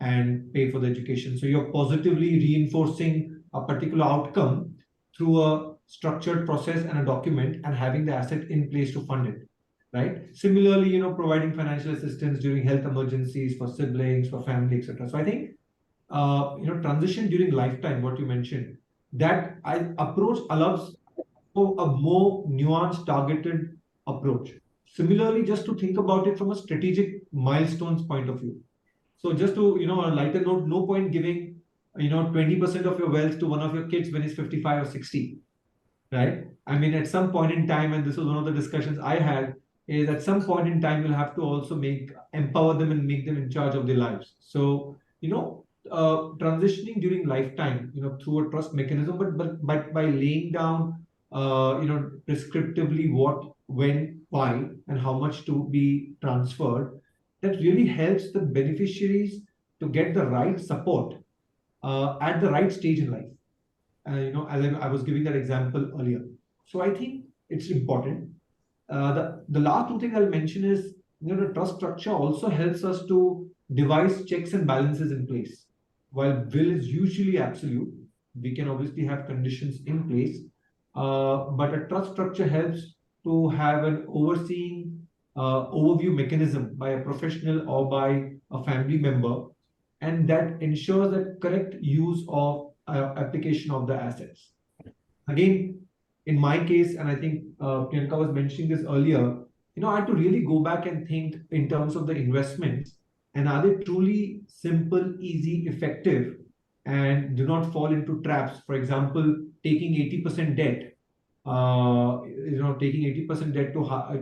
and pay for the education. So you're positively reinforcing a particular outcome through a structured process and a document, and having the asset in place to fund it, right? Similarly, providing financial assistance during health emergencies for siblings, for family, etc. So I think, transition during lifetime, what you mentioned, that approach allows for a more nuanced, targeted approach. Similarly, just to think about it from a strategic milestones point of view. So just to, a lighter note, no point giving, 20% of your wealth to one of your kids when he's 55 or 60, right? I mean, at some point in time, and this was one of the discussions I had, is at some point in time, you'll have to also empower them and make them in charge of their lives. So, transitioning during lifetime, through a trust mechanism, but by laying down, prescriptively what, when, why, and how much to be transferred, that really helps the beneficiaries to get the right support at the right stage in life. As I was giving that example earlier. So I think it's important. The last two things I'll mention is, the trust structure also helps us to devise checks and balances in place. While will is usually absolute, we can obviously have conditions in place, but a trust structure helps to have an overseeing overview mechanism by a professional or by a family member, and that ensures that correct use of application of the assets. Again, in my case, and I think Priyanka was mentioning this earlier, I had to really go back and think in terms of the investments, and are they truly simple, easy, effective, and do not fall into traps. For example, taking 80% debt, taking 80% debt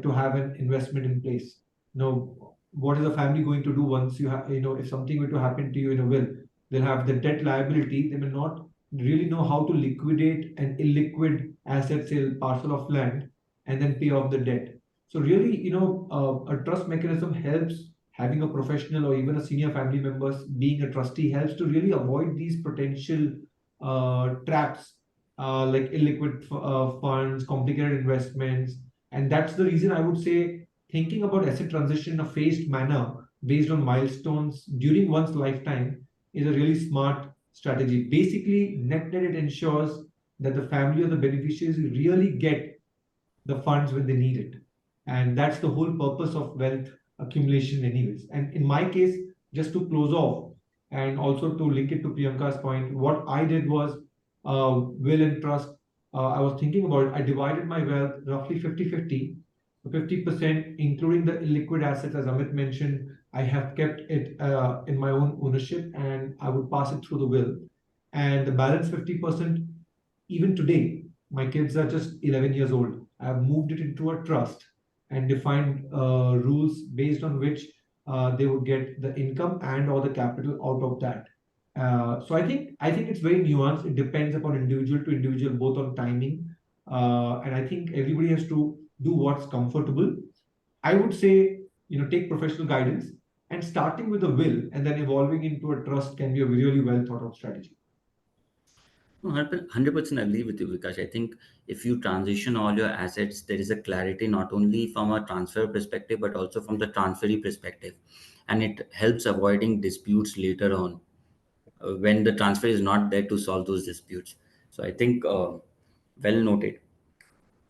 to have an investment in place. What is the family going to do once you have, if something were to happen to you in a will? They'll have the debt liability. They may not really know how to liquidate an illiquid asset sale parcel of land and then pay off the debt. So really, a trust mechanism helps. Having a professional or even a senior family members being a trustee helps to really avoid these potential traps, like illiquid funds, complicated investments. And that's the reason I would say thinking about asset transition in a phased manner based on milestones during one's lifetime is a really smart strategy. Basically, net it ensures that the family or the beneficiaries really get the funds when they need it. And that's the whole purpose of wealth accumulation anyways. And in my case, just to close off, and also to link it to Priyanka's point, what I did was will and trust. I was thinking about it. I divided my wealth roughly 50-50. 50%, including the illiquid assets, as Amit mentioned, I have kept it in my own ownership, and I would pass it through the will. And the balance 50%, even today, my kids are just 11 years old. I have moved it into a trust and defined rules based on which they would get the income and or the capital out of that. So I think it's very nuanced. It depends upon individual to individual, both on timing, and I think everybody has to do what's comfortable. I would say, take professional guidance, and starting with a will and then evolving into a trust can be a really well thought out strategy. 100% agree with you, Vikaash. I think if you transition all your assets, there is a clarity not only from a transfer perspective, but also from the transferee perspective. And it helps avoiding disputes later on when the transfer is not there to solve those disputes. So I think well noted.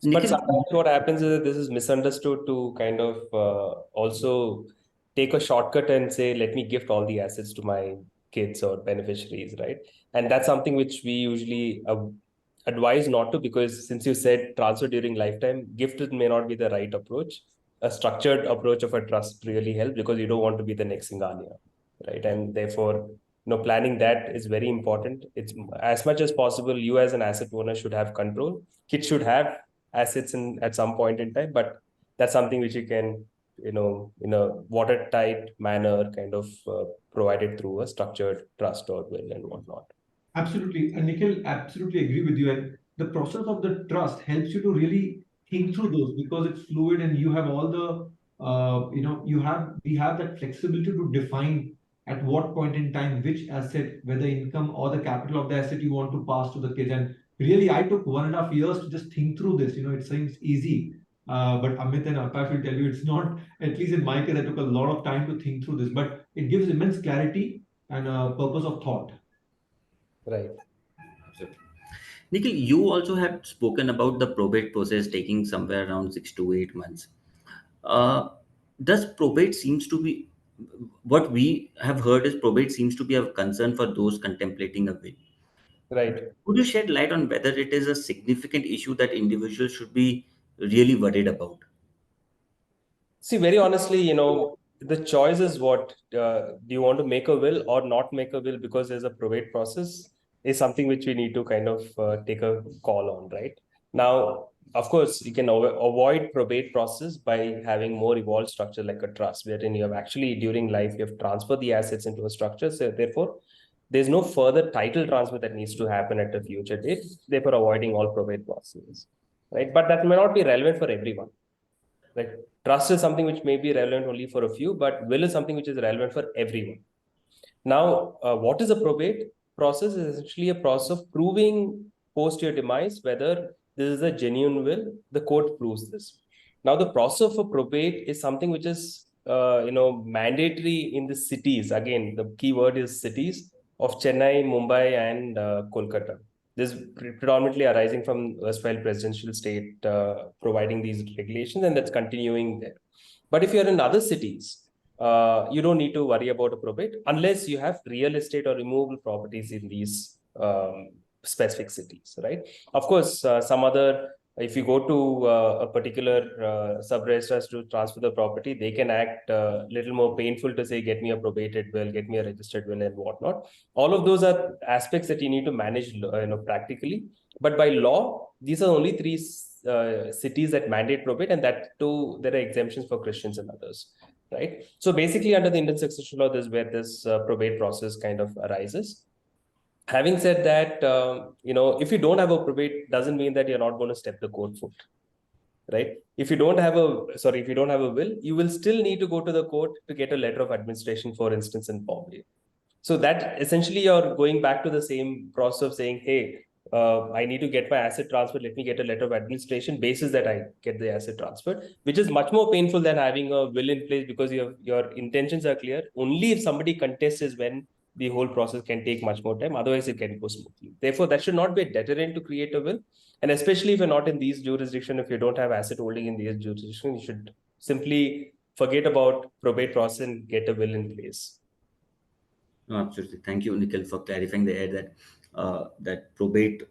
But Nikhil, sometimes what happens is that this is misunderstood to kind of also take a shortcut and say, let me gift all the assets to my kids or beneficiaries, right? And that's something which we usually advise not to, because since you said transfer during lifetime, gifted may not be the right approach. a structured approach of a trust really helps, because you don't want to be the next Singhania, right? And therefore, planning that is very important. It's as much as possible, you as an asset owner should have control. Kids should have assets at some point in time, but that's something which you can, in a watertight manner, kind of provide it through a structured trust or will and whatnot. Absolutely. And Nikhil, absolutely agree with you. And the process of the trust helps you to really think through those, because it's fluid and you have all the, we have that flexibility to define at what point in time, which asset, whether income or the capital of the asset you want to pass to the kids. And really, I took 1.5 years to just think through this. It seems easy. But Amit and Akash will tell you it's not. At least in my case, I took a lot of time to think through this, but it gives immense clarity and a purpose of thought. Right. Absolutely. Nikhil, you also had spoken about the probate process taking somewhere around 6 to 8 months. Uh, does probate seems to be what we have heard is probate seems to be a concern for those contemplating a will. Right. Could you shed light on whether it is a significant issue that individuals should be really worried about? See, very honestly, the choice is what, do you want to make a will or not make a will because there's a probate process, is something which we need to kind of take a call on, right? Now, of course, you can avoid probate process by having more evolved structure like a trust, wherein you have actually, during life, you have transferred the assets into a structure. So therefore, there's no further title transfer that needs to happen at a future date, therefore avoiding all probate processes, right? But that may not be relevant for everyone. Right? Trust is something which may be relevant only for a few, but will is something which is relevant for everyone. Now, what is a probate process? Is essentially a process of proving post your demise whether this is a genuine will. The court proves this. Now, the process of a probate is something which is mandatory in the cities. Again, the key word is cities of Chennai, Mumbai, and Kolkata. This is predominantly arising from erstwhile presidential state providing these regulations, and that's continuing there. But if you're in other cities, you don't need to worry about a probate unless you have real estate or immovable properties in these specific cities, right? Of course, some other, if you go to a particular sub-registrars to transfer the property, they can act a little more painful to say, get me a probated will, get me a registered will and whatnot. All of those are aspects that you need to manage practically. But by law, these are only three cities that mandate probate, and that too, there are exemptions for Christians and others, right? So basically, under the Indian succession law, this is where this probate process kind of arises. Having said that, if you don't have a probate, doesn't mean that you're not going to step the court foot, right? If you don't have a will, you will still need to go to the court to get a letter of administration, for instance, in Bombay. So that essentially you're going back to the same process of saying, hey, I need to get my asset transferred. Let me get a letter of administration basis that I get the asset transferred, which is much more painful than having a will in place, because your intentions are clear. Only if somebody contests is when the whole process can take much more time. Otherwise, it can go smoothly. Therefore, that should not be a deterrent to create a will. And especially if you're not in these jurisdictions, if you don't have asset holding in these jurisdictions, you should simply forget about probate process and get a will in place. No, absolutely. Thank you, Nikhil, for clarifying the air that probate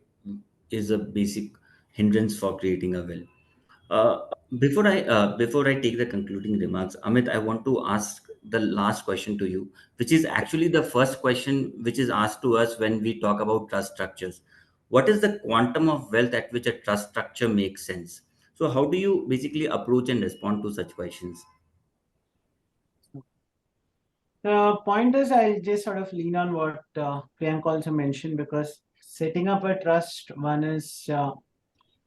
is a basic hindrance for creating a will. Before I take the concluding remarks, Amit, I want to ask the last question to you, which is actually the first question which is asked to us when we talk about trust structures. What is the quantum of wealth at which a trust structure makes sense? So, how do you basically approach and respond to such questions? The point is, I'll just sort of lean on what Priyanka also mentioned, because setting up a trust, one is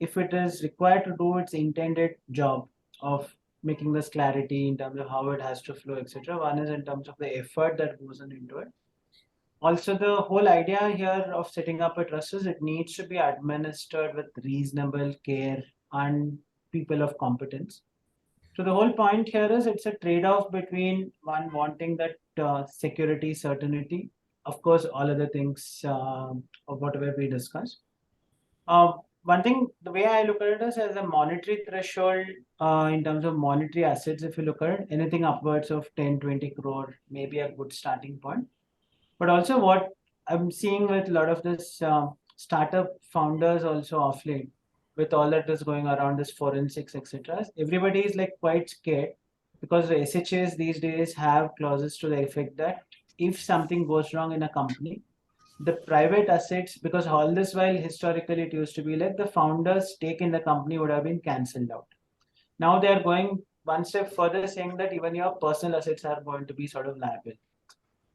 if it is required to do its intended job of making this clarity in terms of how it has to flow, etc. One is in terms of the effort that goes into it. Also, the whole idea here of setting up a trust is it needs to be administered with reasonable care and people of competence. So the whole point here is it's a trade-off between one wanting that security, certainty, of course, all other things of whatever we discussed. One thing, the way I look at it is as a monetary threshold in terms of monetary assets. If you look at it, anything upwards of 10, 20 crore may be a good starting point. But also what I'm seeing with a lot of this startup founders also off late with all that is going around this forensics, etc., everybody is like quite scared because the SHAs these days have clauses to the effect that if something goes wrong in a company, the private assets, because all this while historically it used to be like the founder's stake in the company would have been cancelled out. Now they are going one step further, saying that even your personal assets are going to be sort of liable.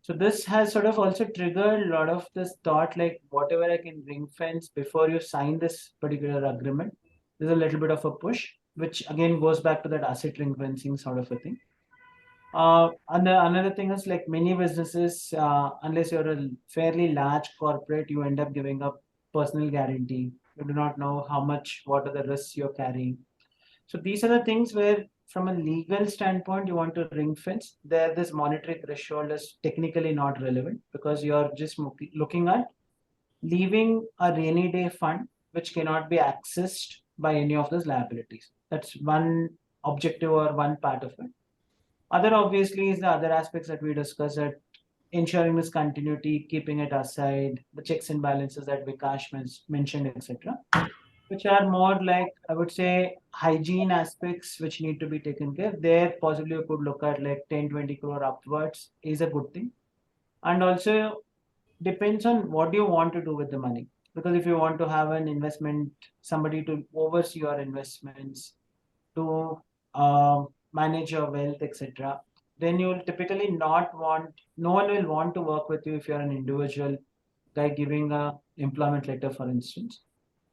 So this has sort of also triggered a lot of this thought, like whatever I can ring fence before you sign this particular agreement. There's a little bit of a push, which again goes back to that asset ring fencing sort of a thing. And another thing is like many businesses, unless you're a fairly large corporate, you end up giving up personal guarantee. You do not know how much, what are the risks you're carrying. So these are the things where, from a legal standpoint, you want to ring fence. There, this monetary threshold is technically not relevant because you're just looking at leaving a rainy day fund which cannot be accessed by any of those liabilities. That's one objective or one part of it. Other obviously is the other aspects that we discussed, that ensuring this continuity, keeping it aside, the checks and balances that Vikaash mentioned, etc., which are more like, I would say, hygiene aspects which need to be taken care. There, possibly you could look at like 10, 20 crore upwards is a good thing. And also depends on what you want to do with the money. Because if you want to have an investment, somebody to oversee your investments, to manage your wealth, etc., then you'll typically not want, no one will want to work with you if you're an individual guy giving a employment letter, for instance.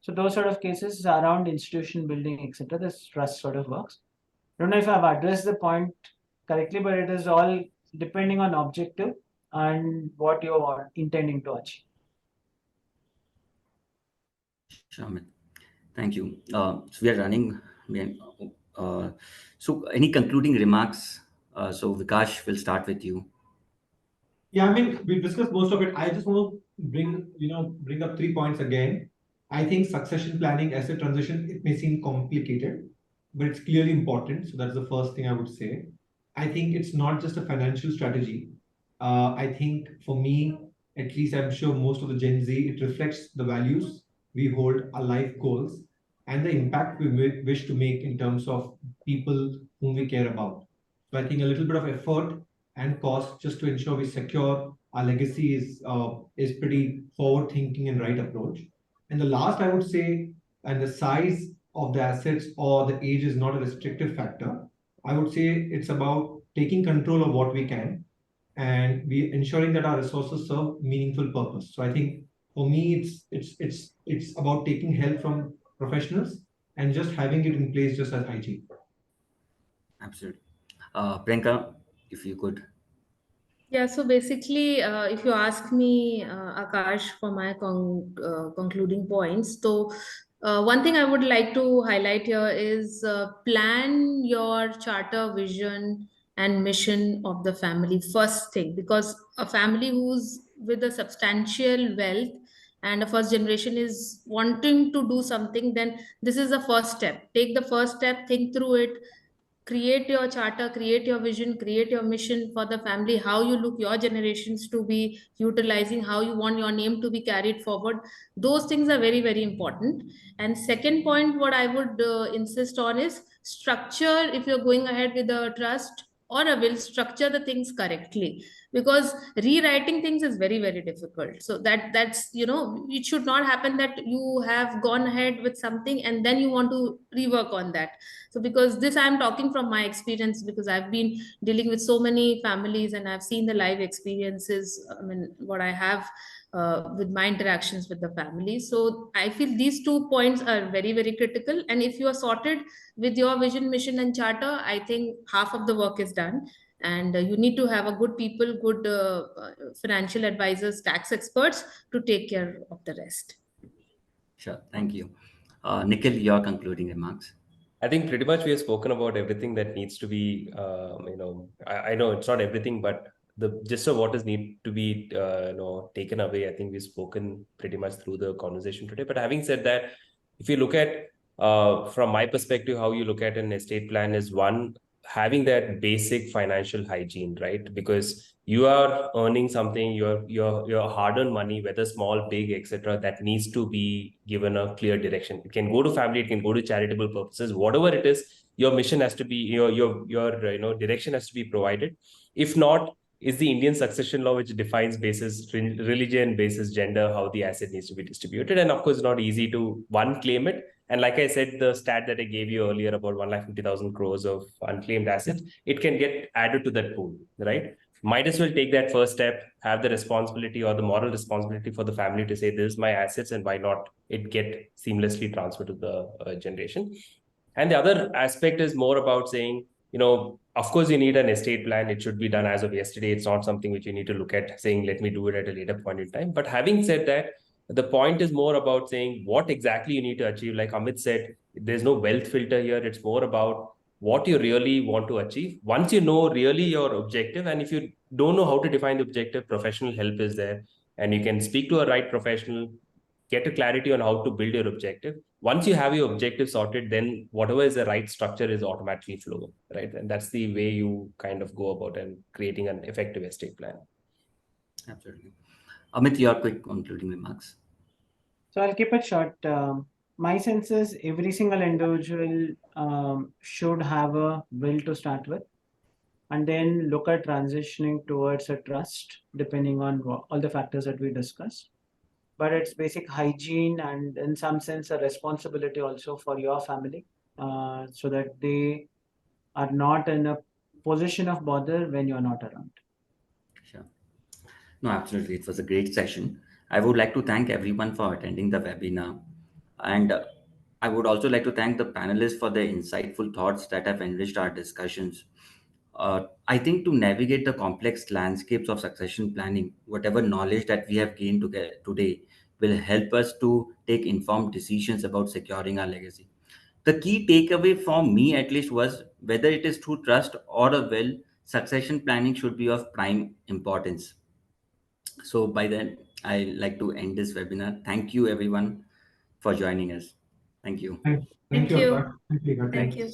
So those sort of cases around institution building, etc., this trust sort of works. I don't know if I've addressed the point correctly, but it is all depending on objective and what you are intending to achieve. Shamit, thank you. So we are running. So any concluding remarks? So Vikash, will start with you. Yeah, I mean, we discussed most of it. I just want to bring up 3 points again. I think succession planning, asset transition, it may seem complicated, but it's clearly important. So that's the first thing I would say. I think it's not just a financial strategy. I think for me, at least I'm sure most of the Gen Z, it reflects the values we hold, our life goals, and the impact we wish to make in terms of people whom we care about. So I think a little bit of effort and cost just to ensure we secure our legacy is pretty forward thinking and right approach. And the last I would say, and the size of the assets or the age is not a restrictive factor. I would say it's about taking control of what we can and we ensuring that our resources serve meaningful purpose. So I think for me it's about taking help from professionals and just having it in place just as hygiene. Absolutely. Priyanka, if you could. Yeah, so basically, if you ask me, Akash, for my concluding points, so one thing I would like to highlight here is plan your charter, vision, and mission of the family first thing, because a family who's with a substantial wealth and a first generation is wanting to do something, then this is the first step. Take the first step, think through it, create your charter, create your vision, create your mission for the family, how you look your generations to be utilizing, how you want your name to be carried forward. Those things are very, very important. And second point, what I would insist on is structure. If you're going ahead with a trust or a will, structure the things correctly, because rewriting things is very, very difficult. So that's it should not happen that you have gone ahead with something and then you want to rework on that. So because this, I'm talking from my experience, because I've been dealing with so many families and I've seen the live experiences, I mean, what I have with my interactions with the family. So I feel these 2 points are very, very critical. And if you are sorted with your vision, mission, and charter, I think half of the work is done. And you need to have a good people, good financial advisors, tax experts to take care of the rest. Sure. Thank you. Nikhil, your concluding remarks. I think pretty much we have spoken about everything that needs to be, I know it's not everything, but the gist of what is need to be, taken away. I think we've spoken pretty much through the conversation today. But having said that, if you look at, from my perspective, how you look at an estate plan is one, having that basic financial hygiene, right? Because you are earning something, your hard-earned money, whether small, big, etc., that needs to be given a clear direction. It can go to family, it can go to charitable purposes, whatever it is. Your mission has to be, your direction has to be provided. If not, is the Indian succession law, which defines basis religion, basis gender, how the asset needs to be distributed, and of course, not easy to claim it. And like I said, the stat that I gave you earlier about 150,000 crores of unclaimed assets, it can get added to that pool, right? Might as well take that first step, have the responsibility or the moral responsibility for the family to say, this is my assets, and why not it get seamlessly transferred to the generation. And the other aspect is more about saying, of course, you need an estate plan. It should be done as of yesterday. It's not something which you need to look at saying, let me do it at a later point in time. But having said that, the point is more about saying what exactly you need to achieve. Like Amit said, there's no wealth filter here. It's more about what you really want to achieve. Once you know really your objective, and if you don't know how to define the objective, professional help is there. And you can speak to a right professional, get a clarity on how to build your objective. Once you have your objective sorted, then whatever is the right structure is automatically flowing, right? And that's the way you kind of go about and creating an effective estate plan. Absolutely. Amit, your quick concluding remarks. So I'll keep it short. My sense is every single individual should have a will to start with, and then look at transitioning towards a trust, depending on all the factors that we discussed. But it's basic hygiene and, in some sense, a responsibility also for your family, so that they are not in a position of bother when you're not around. Sure. No, absolutely. It was a great session. I would like to thank everyone for attending the webinar. And I would also like to thank the panelists for their insightful thoughts that have enriched our discussions. I think to navigate the complex landscapes of succession planning, whatever knowledge that we have gained today will help us to take informed decisions about securing our legacy. The key takeaway for me, at least, was whether it is through trust or a will, succession planning should be of prime importance. So, by then, I like to end this webinar. Thank you, everyone, for joining us. Thank you. Thank Thank you, you. Akash. Thank you, Akash. Thank you.